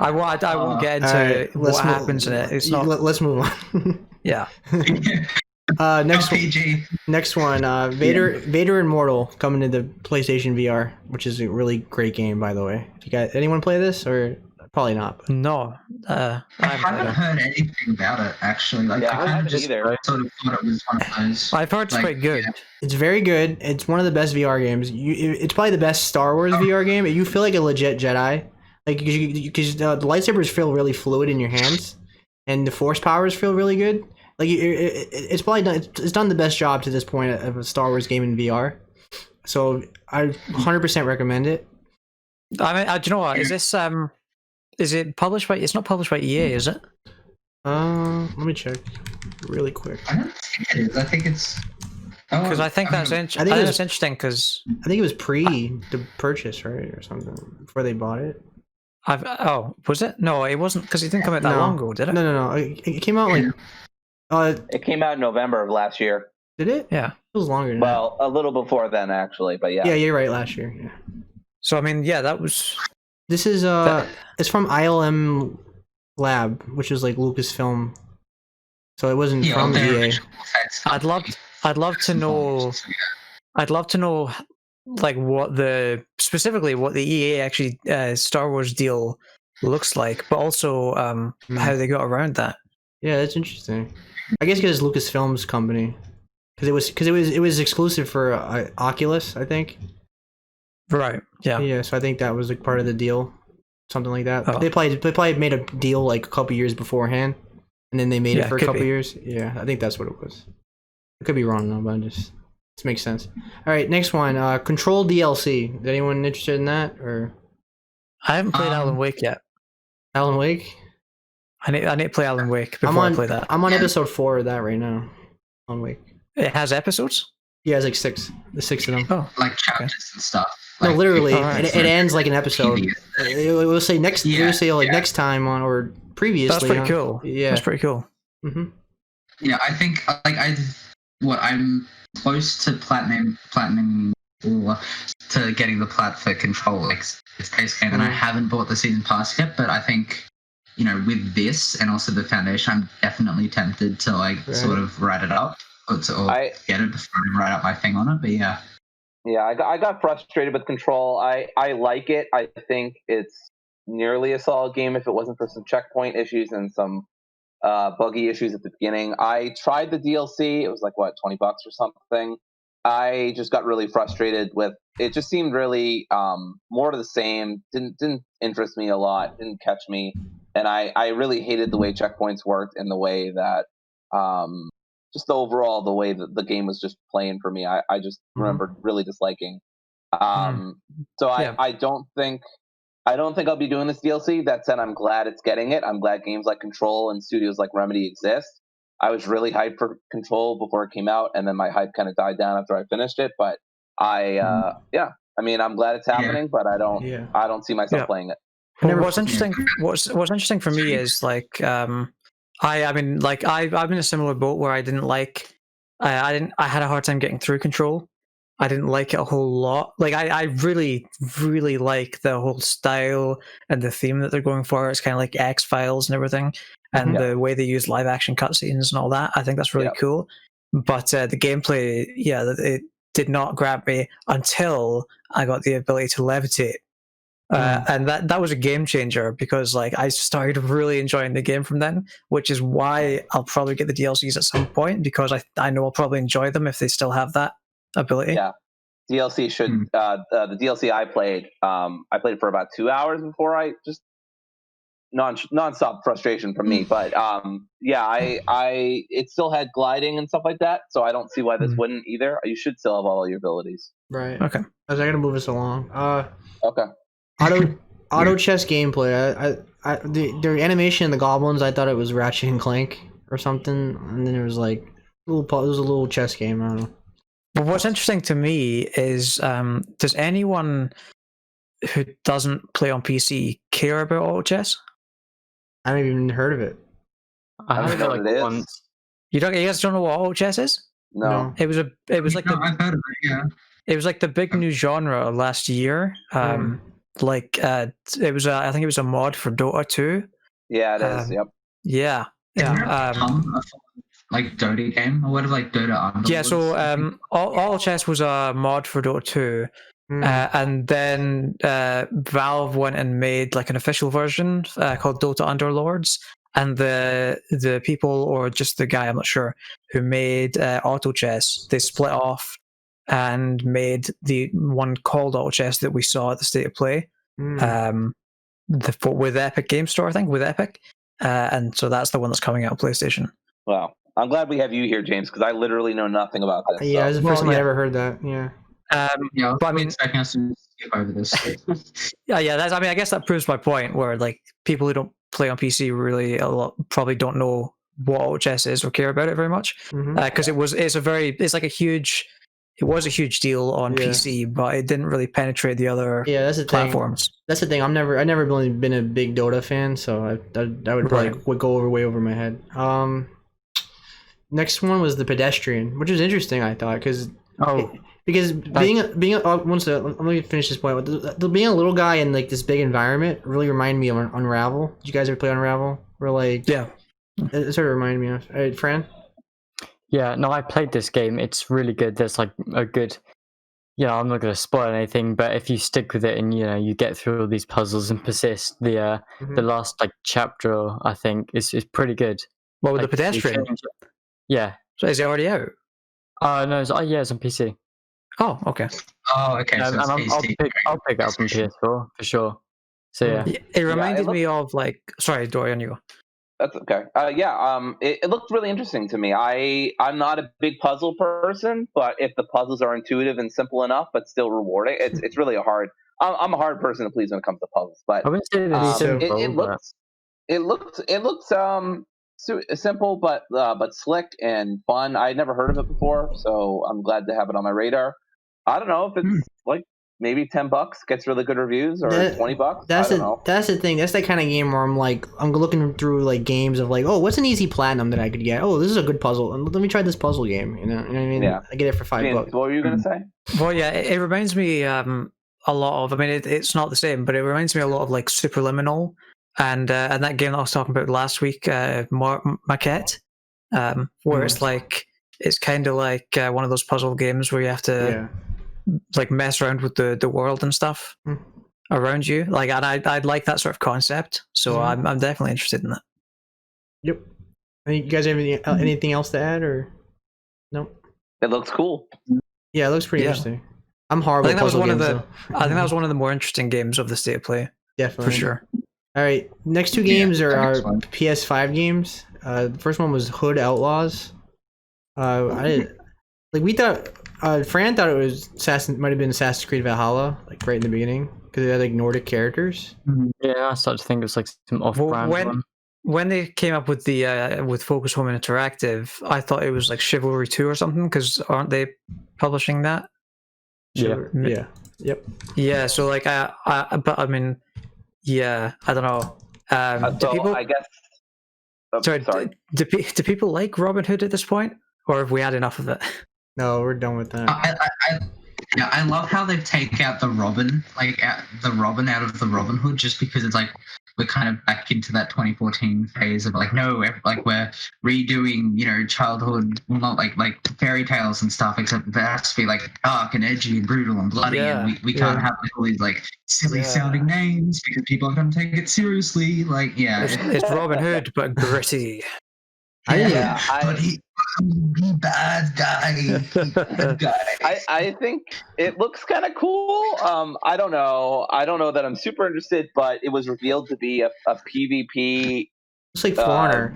I won't get into what happens in it. It's not. Let's move on. Yeah. Next one. Vader Immortal coming to the PlayStation VR, which is a really great game, by the way. Anyone play this, or probably not? No, I haven't heard anything about it actually. Like, I haven't either. Sort of thought it was one of those. I've heard it's quite good. Yeah. It's very good. It's one of the best VR games. It's probably the best Star Wars VR game. You feel like a legit Jedi, like because the lightsabers feel really fluid in your hands, and the Force powers feel really good. Like it's probably done. It's done the best job to this point of a Star Wars game in VR. So I 100% recommend it. I mean, do you know what? Is this is it published by? It's not published by EA, is it? Let me check really quick. I don't think it is. I think it's because I think that's interesting because I think it was pre the purchase, right, or something before they bought it. Was it? No, it wasn't because it didn't come out that long ago, did it? No. It came out like. It came out in November of last year. Did it? Yeah. It was longer than that. A little before then, actually, but yeah. Yeah, you're right, last year, yeah. So, I mean, that was... This is, it's from ILM Lab, which is like Lucasfilm. So it wasn't from EA. I'd love to know... like, specifically what the EA actually, Star Wars deal looks like, but also how they got around that. Yeah, that's interesting. I guess because Lucasfilm's company, because it was exclusive for Oculus, I think. Right. Yeah. Yeah. So I think that was like part of the deal, something like that. Oh. They probably made a deal like a couple years beforehand, and then they made it for a couple years. Yeah, I think that's what it was. I could be wrong though, but this makes sense. All right, next one. Control DLC. Is anyone interested in that, or? I haven't played Alan Wake yet. Alan Wake. I need to play Alan Wake before I play that. I'm on episode 4 of that right now. Alan Wake. It has episodes? Yeah, it's like 6. The 6 of them. Oh, like chapters and stuff. No, like, literally, it ends like an episode. It will say next. It will say like next time on or previously. That's pretty cool. Yeah, that's pretty cool. Mm-hmm. Yeah, I think like I'm close to platinum or to getting the plat for Control, like it's base game, and I haven't bought the season pass yet. But I think with this and also the Foundation, I'm definitely tempted to sort of write it up or get it before I write up my thing on it. But yeah. Yeah, I got frustrated with Control. I like it. I think it's nearly a solid game if it wasn't for some checkpoint issues and some buggy issues at the beginning. I tried the DLC. It was like, what, $20 or something. I just got really frustrated with it. Just seemed really more to the same. Didn't interest me a lot. Didn't catch me. And I really hated the way checkpoints worked and the way that just the way that the game was just playing for me. I just remember really disliking. So I don't think I'll be doing this DLC. That said, I'm glad it's getting it. I'm glad games like Control and studios like Remedy exist. I was really hyped for Control before it came out, and then my hype kind of died down after I finished it. But I mean, I'm glad it's happening, but I don't see myself playing it. Well, what's interesting for me is like I'm in a similar boat where I didn't like I had a hard time getting through Control. I didn't like it a whole lot. Like I really, really like the whole style and the theme that they're going for. It's kind of like X-Files and everything, and the way they use live action cutscenes and all that. I think that's really cool. But the gameplay, it did not grab me until I got the ability to levitate. And that was a game changer because like I started really enjoying the game from then, which is why I'll probably get the DLCs at some point because I know I'll probably enjoy them if they still have that ability. Yeah, DLC should. The DLC I played it for about 2 hours before I just non-stop frustration from me. But it still had gliding and stuff like that, so I don't see why this wouldn't either. You should still have all your abilities. Right. Okay. I was gonna move us along. Okay. Auto chess gameplay. The animation in the goblins, I thought it was Ratchet and Clank or something, and then it was like it was a little chess game. I don't know. But what's interesting to me is, does anyone who doesn't play on PC care about auto chess? I haven't even heard of it. I don't heard know it what like it is. once. You guys don't know what auto chess is? No. It was like I've heard of it. Yeah. it was like the big new genre last year. Like it was I think it was a mod for Dota 2. Yeah, it is. Yep. Yeah. Isn't there a like Dota game or whatever, like Dota Underlords? Yeah, so Auto Chess was a mod for Dota 2. And then Valve went and made like an official version called Dota Underlords, and the people, or just the guy, I'm not sure, who made Auto Chess, they split off and made the one called Auto Chess that we saw at the State of Play, with Epic Game Store, I think, with Epic, and so that's the one that's coming out on PlayStation. Wow, I'm glad we have you here, James, because I literally know nothing about this. Yeah, so. it's the first time I ever heard that. Yeah. Um, but I mean, expecting us to skip over this. yeah. That's. I mean, I guess that proves my point. Where like people who don't play on PC really a lot probably don't know what auto chess is or care about it very much, because it was a huge deal on PC, but it didn't really penetrate the other that's the platforms. That's the thing. I've never really been a big Dota fan, so that would probably go way over my head. Next one was the Pedestrian, which was interesting. I thought because being let me finish this point. Being a little guy in like this big environment really reminded me of Unravel. Did you guys ever play Unravel? Where like it sort of reminded me of. All right, Fran. Yeah, no, I played this game. It's really good. There's like a good, I'm not going to spoil anything, but if you stick with it and you get through all these puzzles and persist, the last like chapter I think is pretty good. What with the Pedestrian? Yeah. So is it already out? No, it's on PC. Oh, okay. Oh, okay. So I'll pick it up on PS4 for sure. So yeah. It reminded me of like. Sorry, Dory, on you go. That's okay. It looked really interesting to me. I'm not a big puzzle person, but if the puzzles are intuitive and simple enough, but still rewarding, it's really I'm a hard person to please when it comes to puzzles. But I wouldn't say that it looked simple, but slick and fun. I had never heard of it before, so I'm glad to have it on my radar. I don't know if it's like maybe $10 gets really good reviews, or $20. That's the thing. That's the kind of game where I'm looking through like games of like, oh, what's an easy platinum that I could get? Oh, this is a good puzzle, and let me try this puzzle game. You know what I mean? Yeah. I get it for $5. What were you gonna say? Well, yeah, it reminds me a lot of. I mean, it's not the same, but it reminds me a lot of like Superliminal and that game that I was talking about last week, Maquette, where it's like it's kind of like one of those puzzle games where you have to like mess around with the world and stuff around you. Like, and I'd like that sort of concept. So I'm definitely interested in that. Yep. You guys have anything else to add, or no? It looks cool. Yeah, it looks pretty interesting. I'm horrible. I think that was one of the. I think that was one of the more interesting games of the State of Play. Definitely, for sure. All right, next two games are our PS5 games. The first one was Hood Outlaws. We thought Fran thought it was might have been Assassin's Creed Valhalla, like right in the beginning, because it had like Nordic characters. Yeah, I started to think it was like some off-brand one. When they came up with the with Focus Home Interactive, I thought it was like Chivalry 2 or something, because aren't they publishing that? Yeah. Yeah. So like, but I mean, yeah, I don't know. Do people? I guess. Sorry. Do people like Robin Hood at this point, or have we had enough of it? No, we're done with that. I love how they've taken out the Robin, out of the Robin Hood, just because it's like we're kind of back into that 2014 phase of like, no, like we're redoing, childhood, well, not like fairy tales and stuff, except it has to be like dark and edgy and brutal and bloody, and we can't have like all these like silly sounding names because people are going to take it seriously. Like, it's Robin Hood but gritty. But he bad guy. I think it looks kind of cool. I don't know that I'm super interested, but it was revealed to be a PvP. It's like For Honor,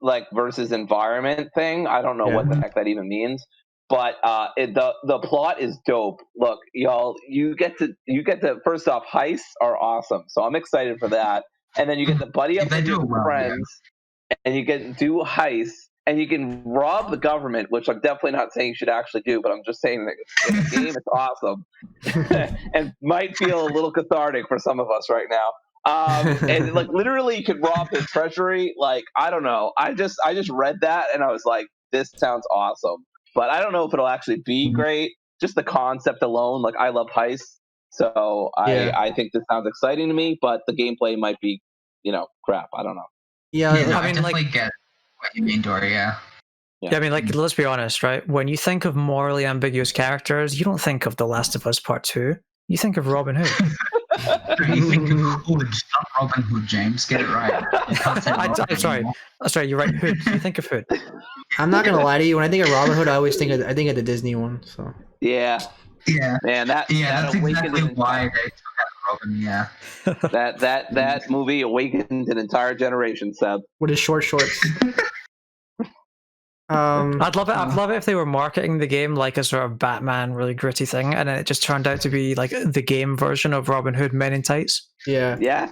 like versus environment thing. I don't know what the heck that even means, but the plot is dope. Look, y'all, you get to first off, heists are awesome, so I'm excited for that. And then you get to buddy up with your friends, and you get to do heists. And you can rob the government, which I'm definitely not saying you should actually do, but I'm just saying that in the game it's awesome and might feel a little cathartic for some of us right now. And like literally, you could rob the treasury. Like, I don't know. I just read that and I was like, this sounds awesome. But I don't know if it'll actually be great. Just the concept alone, like I love heists, so I think this sounds exciting to me. But the gameplay might be, crap. I don't know. Yeah, I mean, definitely get what you mean, Dory. Yeah, I mean, like, let's be honest, right? When you think of morally ambiguous characters, you don't think of The Last of Us Part 2. You think of Robin Hood. You think of Hood, not Robin Hood, James. Get it right. I'm sorry. You're right. Hood. You think of Hood. I'm not gonna lie to you. When I think of Robin Hood, I think of the Disney one. So yeah, man, that's exactly why they took out Robin. Yeah, that movie awakened an entire generation, Seb. With his short shorts. I'd love it if they were marketing the game like a sort of Batman really gritty thing, and then it just turned out to be like the game version of Robin Hood Men in Tights. Yeah. Yeah.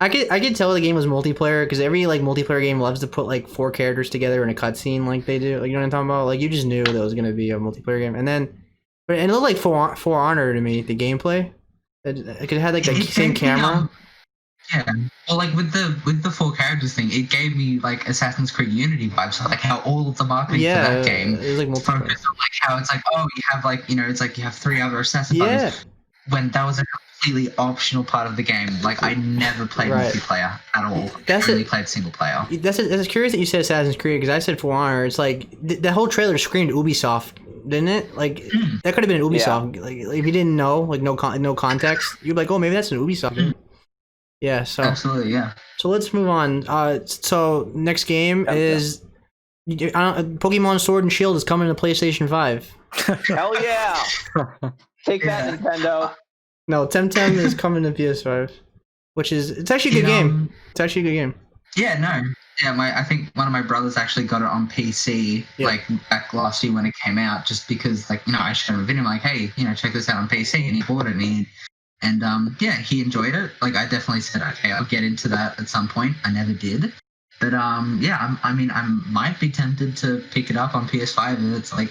I could tell the game was multiplayer because every like multiplayer game loves to put like 4 characters together in a cutscene like they do. Like, you know what I'm talking about? Like, you just knew that it was gonna be a multiplayer game, and it looked like For Honor to me. The gameplay, it had like the same camera. Yeah, well, like with the 4 characters thing, it gave me like Assassin's Creed Unity vibes, like how all of the marketing for that game is like focused on like how it's like, oh, you have like, it's like you have 3 other assassin buddies, when that was a completely optional part of the game. Like, I never played multiplayer at all. I only played single player. That's curious that you said Assassin's Creed, because I said For Honor. It's like the whole trailer screamed Ubisoft, didn't it? Like that could have been an Ubisoft. Like if you didn't know, like no context, you'd be like, oh, maybe that's an Ubisoft game. Yeah, so absolutely, yeah. So let's move on. So next game is Pokemon Sword and Shield is coming to PlayStation 5. Hell yeah! Take that, Nintendo. No, Temtem is coming to PS5, it's actually a good game. It's actually a good game. Yeah, no. Yeah, I think one of my brothers actually got it on PC like back last year when it came out, just because like, I showed him a video, I'm like, hey, check this out on PC, and he bought it, and he enjoyed it. Like, I definitely said, okay, I'll get into that at some point. I never did. But, I might be tempted to pick it up on PS5 if it's like,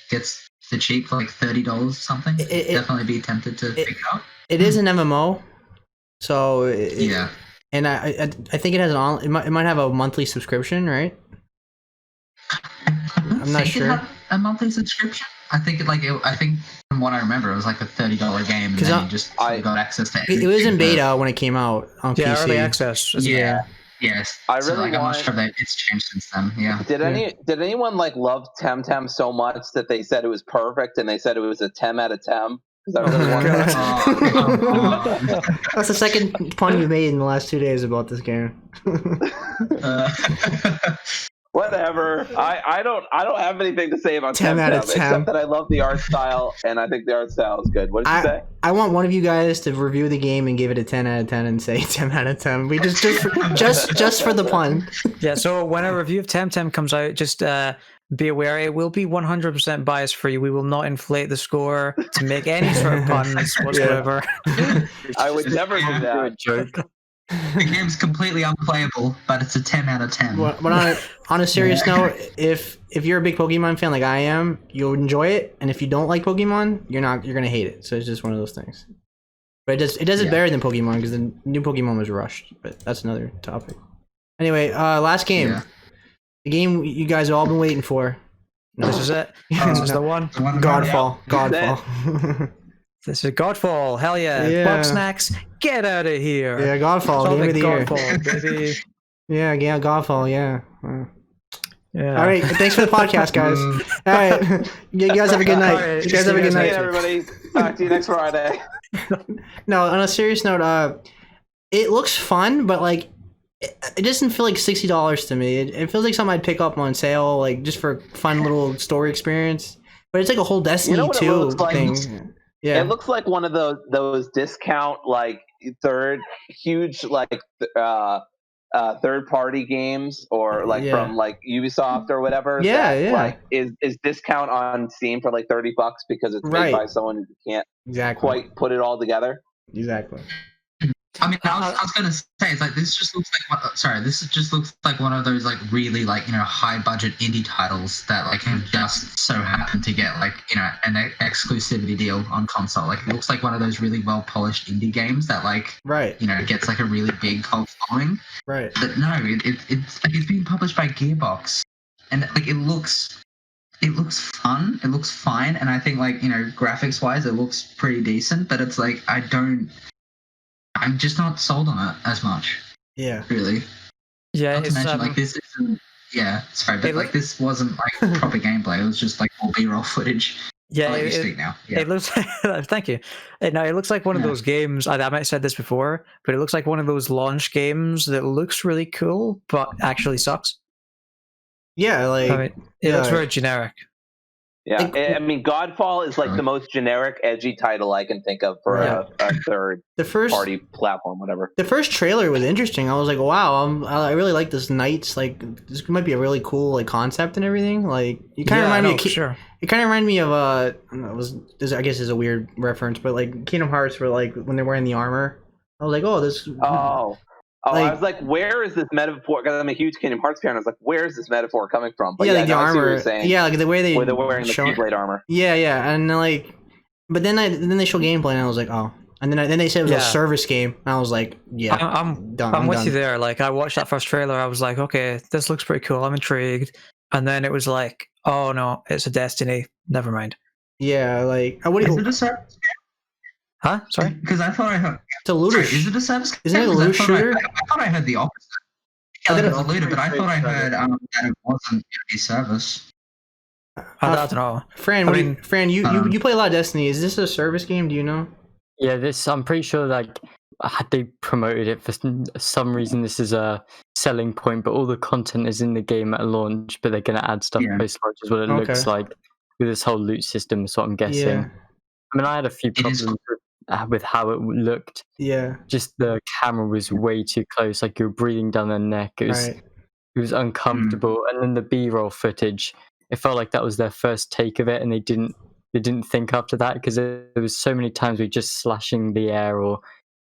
gets the cheap for like $30 or something. Definitely be tempted to pick it up. It is an MMO. So, and I think it has it might have a monthly subscription, right? I'm not sure. It had a monthly subscription. I think from what I remember, it was like a $30 game, and then you just got access to everything. It was in beta when it came out on PC. Early access. Yeah. Yes. I'm not sure that it's changed since then. Yeah. Did anyone like love Temtem so much that they said it was perfect, and they said it was a 10 out of 10? Because I really wanted That's the second pun you made in the last 2 days about this game. Whatever. I don't have anything to say about 10 out of 10. Except that I love the art style, and I think the art style is good. What did you say? I want one of you guys to review the game and give it a 10 out of 10 and say 10 out of 10. We just for the pun. Yeah. So when a review of Temtem comes out, just be aware it will be 100% bias free. We will not inflate the score to make any sort of puns whatsoever. I would never do that. Joke. The game's completely unplayable, but it's a 10 out of 10. But on a serious note, if you're a big Pokemon fan like I am, you'll enjoy it. And if you don't like Pokemon, you're gonna hate it. So it's just one of those things. But it does it better than Pokemon, because the new Pokemon was rushed. But that's another topic. Anyway, last game. Yeah. The game you guys have all been waiting for. No. This is it. This is the one. Godfall. This is Godfall. Hell yeah. Bugsnax Get out of here. Yeah, Godfall, game of the year. Godfall, baby. Yeah, Godfall, yeah. Yeah. All right, thanks for the podcast, guys. All right, you guys have a good night. Right, you guys have a good See you, night, everybody. Talk to you next Friday. No, on a serious note, it looks fun, but like, it doesn't feel like $60 to me. It feels like something I'd pick up on sale, like just for fun little story experience. But it's like a whole Destiny 2 thing. Yeah, It looks like one of those discount like huge third party games or like from like Ubisoft or whatever. Yeah. Like is discount on Steam for like $30 because it's made by someone who can't quite put it all together. Exactly. I mean, I was gonna say, it's like this just looks like one of those like really like high budget indie titles that like have just so happened to get like an exclusivity deal on console. Like it looks like one of those really well polished indie games that like gets like a really big cult following. Right. But no, it's like it's being published by Gearbox, and like it looks fun, it looks fine, and I think like graphics wise it looks pretty decent. But it's like I'm just not sold on it as much. Yeah. Really. Yeah. Not to mention, like this isn't. Yeah. Sorry, but like this wasn't like proper gameplay. It was just like all B-roll footage. Yeah. It looks. Thank you. No, it looks like one of those games. I might have said this before, but it looks like one of those launch games that looks really cool, but actually sucks. Yeah, like it looks very generic. Yeah, I mean, Godfall is like the most generic, edgy title I can think of for a third-party platform, whatever. The first trailer was interesting. I was like, "Wow, I really like this Knights. Like, this might be a really cool like concept and everything. Like, you kind of remind me of It kind of reminded me of I guess is a weird reference, but like Kingdom Hearts, where like when they're wearing the armor, I was like, "Oh, this." I was like, where is this metaphor? Because I'm a huge Kingdom Hearts fan. I was like, where is this metaphor coming from? But like the armor. Like the way they're wearing the Keyblade armor. Yeah, and like, but then they show gameplay, and I was like, oh. And then they said it was a service game, and I was like, yeah, I'm done. I'm with you there. Like, I watched that first trailer, I was like, okay, this looks pretty cool. I'm intrigued. And then it was like, oh no, it's a Destiny. Never mind. Yeah, like, is it a service game? Huh? Sorry? Because I thought I heard. It's a looter. Is it a service? Isn't it a looter shooter? I thought I heard the opposite. Yeah, like it's a looter, but I thought I heard that it wasn't a service. I don't know. Fran, Fran, you play a lot of Destiny. Is this a service game? Do you know? Yeah, I'm pretty sure like they promoted it for some reason. This is a selling point, but all the content is in the game at launch. But they're gonna add stuff post-launch, is what it looks like with this whole loot system. Is what I'm guessing. Yeah. I mean, I had a few problems with how it looked. Yeah. Just the camera was way too close. Like you were breathing down their neck. It was uncomfortable. And then the B-roll footage, it felt like that was their first take of it, and they didn't think after that, because there was so many times we just slashing the air, or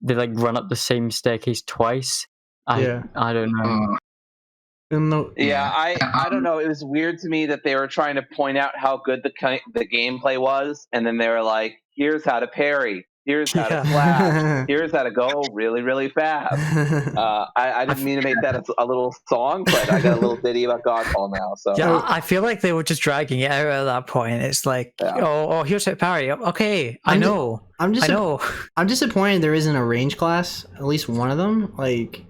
they like run up the same staircase twice. I don't know. I don't know. It was weird to me that they were trying to point out how good the gameplay was, and then they were like, "Here's how to parry. Here's how to flash. Here's how to go really, really fast." I didn't mean to make that a little song, but I got a little ditty about Godfall now. So I feel like they were just dragging it out at that point. It's like, here's how to parry. Okay, I know. I'm disappointed there isn't a range class. At least one of them, like.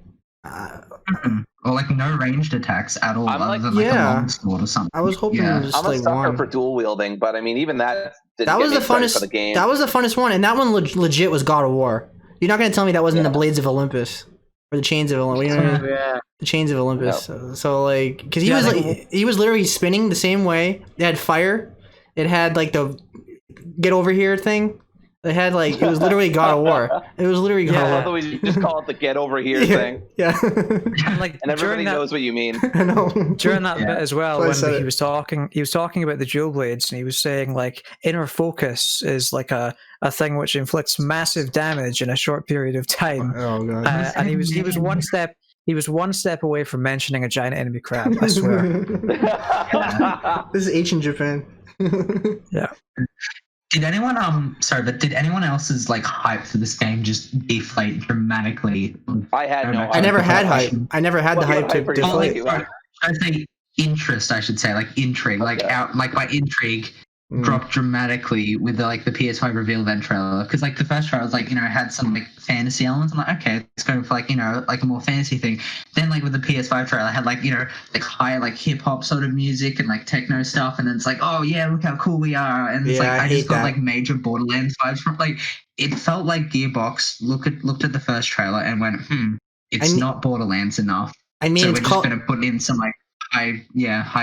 Or like no ranged attacks at all, other than like a long sword or something. I was hoping just I'm a sucker for dual wielding, but I mean, even that was the funnest. For the game. That was the funnest one, and that one legit was God of War. You're not gonna tell me that wasn't the Blades of Olympus or the Chains of Olympus. You know what I mean? The Chains of Olympus. Yep. So like, because he was literally spinning the same way. It had fire. It had like the get over here thing. They had like, it was literally God of War. It was literally God of War. We just call it the get over here thing. Yeah. And everybody knows what you mean. I know. During that bit as well, when he was talking about the dual blades, and he was saying like inner focus is like a thing which inflicts massive damage in a short period of time. Oh god. And he was one step away from mentioning a giant enemy crab, I swear. This is ancient Japan. Yeah. Did anyone else's like hype for this game just deflate dramatically? I had no. I never had hype. I never had the hype to deflate. I say interest. I should say like intrigue. Like by intrigue, dropped dramatically with the PS5 reveal event trailer, because the first trailer was had some fantasy elements. I'm like, okay, let's go for a more fantasy thing. Then with the PS5 trailer, had high hip hop sort of music and techno stuff, and then it's oh yeah, look how cool we are, and it's I just got major Borderlands vibes from it felt like Gearbox looked at the first trailer and went, it's not Borderlands enough. So we're just gonna put in some high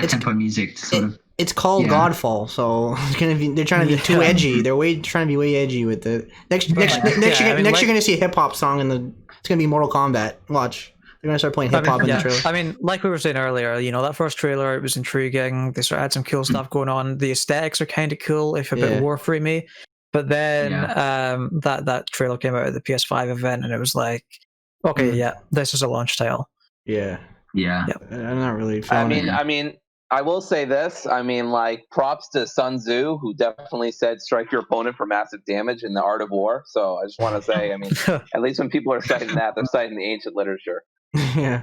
tempo music to sort of. It's called Godfall, so it's gonna be. They're trying to be too edgy. They're trying to be way edgy with it. Next, you're gonna see a hip hop song it's gonna be Mortal Kombat. Watch, they're gonna start playing hip hop in the trailer. I mean, like we were saying earlier, that first trailer, it was intriguing. They sort of had some cool stuff going on. The aesthetics are kind of cool, if a bit Warframey. But then that trailer came out at the PS5 event, and it was okay, this is a launch title. Yeah. I'm not really. I mean. I will say this. I mean, props to Sun Tzu, who definitely said strike your opponent for massive damage in the art of war. So I just want to say, I mean, at least when people are citing that, they're citing the ancient literature. Yeah,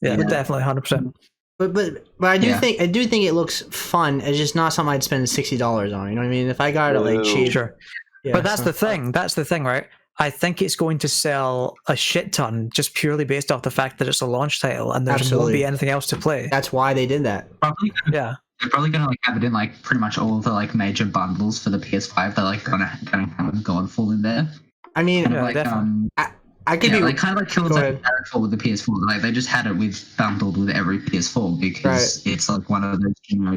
definitely, 100%. But I do think it looks fun. It's just not something I'd spend $60 on. You know what I mean? If I got it cheap, sure. Yeah, but that's the thing. That's the thing, right? I think it's going to sell a shit ton just purely based off the fact that it's a launch title and there won't be anything else to play. That's why they did that. Probably. Yeah. They're probably going to have it in pretty much all the major bundles for the PS5. They're going to have Godfall in there. I mean, I could be kind of Killers of Character with the PS4. They just had it bundled with every PS4 because it's one of those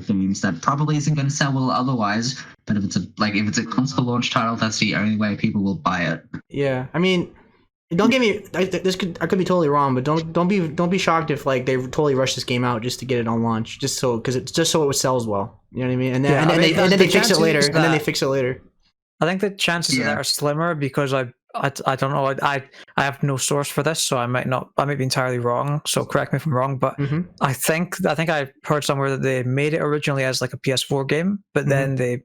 things that probably isn't going to sell well otherwise. But if it's a console launch title, that's the only way people will buy it. Yeah, I mean, don't get me. I could be totally wrong, but don't be shocked if they totally rush this game out just to get it on launch, because it sells well. You know what I mean? And then they fix it later. I think the chances of that are slimmer because I don't know. I have no source for this, so I might be entirely wrong. So correct me if I'm wrong, but I think I heard somewhere that they made it originally as a PS4 game, but then they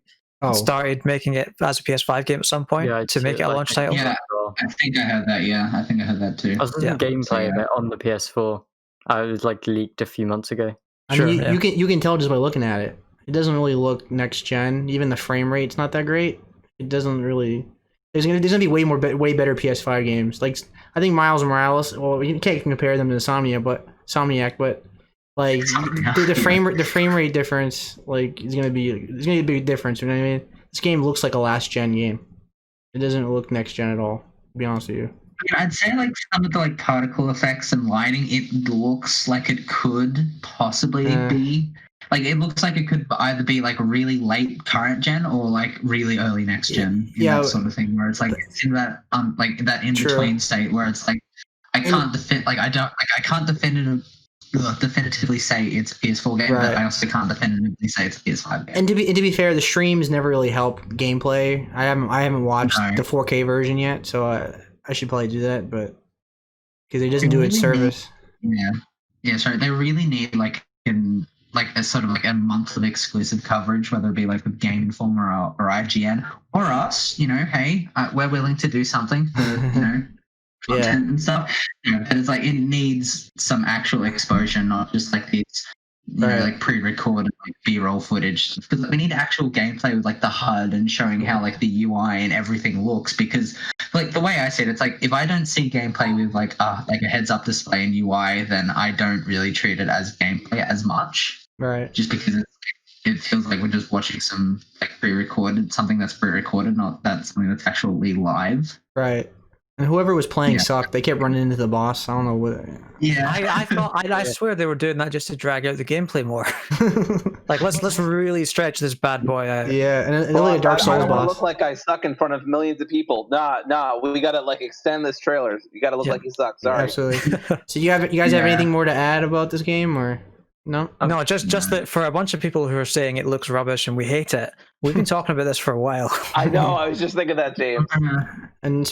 started making it as a PS5 game at some point to make it a launch title. Yeah, I think I heard that. Yeah, I think I heard that too. I was looking at gameplay of it on the PS4. I was leaked a few months ago. I mean, you can tell just by looking at it. It doesn't really look next gen. Even the frame rate's not that great. It doesn't really. There's gonna be way better PS5 games. I think Miles Morales. Well, you can't compare them to Insomniac, but the frame rate difference is gonna be a big difference. You know what I mean? This game looks like a last gen game. It doesn't look next gen at all. To be honest with you. I'd say some of the particle effects and lighting, it looks like it could possibly be. It looks like it could either be really late current gen or really early next gen, that sort of thing. Where it's it's in that that in between state where it's I can't definitively say it's a PS4 game, but I also can't definitively say it's a PS5 game. And to be fair, the streams never really help gameplay. I haven't watched the 4K version yet, so I should probably do that, but because it doesn't do its service. Sorry, they really need a sort of a month of exclusive coverage, whether it be with Game Informer or IGN or us. Hey, we're willing to do something for content and stuff. But it's it needs some actual exposure, not just these pre-recorded B-roll footage. Because we need actual gameplay with the HUD and showing how the UI and everything looks. Because the way I see it, it's if I don't see gameplay with a heads-up display and UI, then I don't really treat it as gameplay as much. Right. Just because it feels like we're just watching some something that's pre-recorded, not something that's actually live. Right. And whoever was playing sucked. They kept running into the boss. I don't know what. Yeah. I swear they were doing that just to drag out the gameplay more. Let's really stretch this bad boy out. Yeah, and only a Dark Souls boss. I don't want to look like I suck in front of millions of people. Nah. We gotta extend this trailer. You gotta look like you suck. Sorry. Absolutely. So you guys have anything more to add about this game or? No, just that for a bunch of people who are saying it looks rubbish and we hate it, we've been talking about this for a while. I know. I was just thinking that, James. And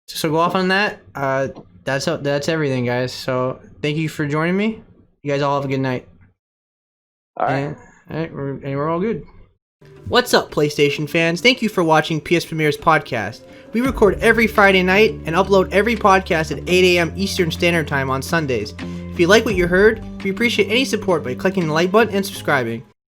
so go off on that. That's everything, guys. So thank you for joining me. You guys all have a good night. All right. We're all good. What's up, PlayStation fans? Thank you for watching PS Premiere's podcast. We record every Friday night and upload every podcast at 8 a.m. Eastern Standard Time on Sundays. If you like what you heard, we appreciate any support by clicking the like button and subscribing.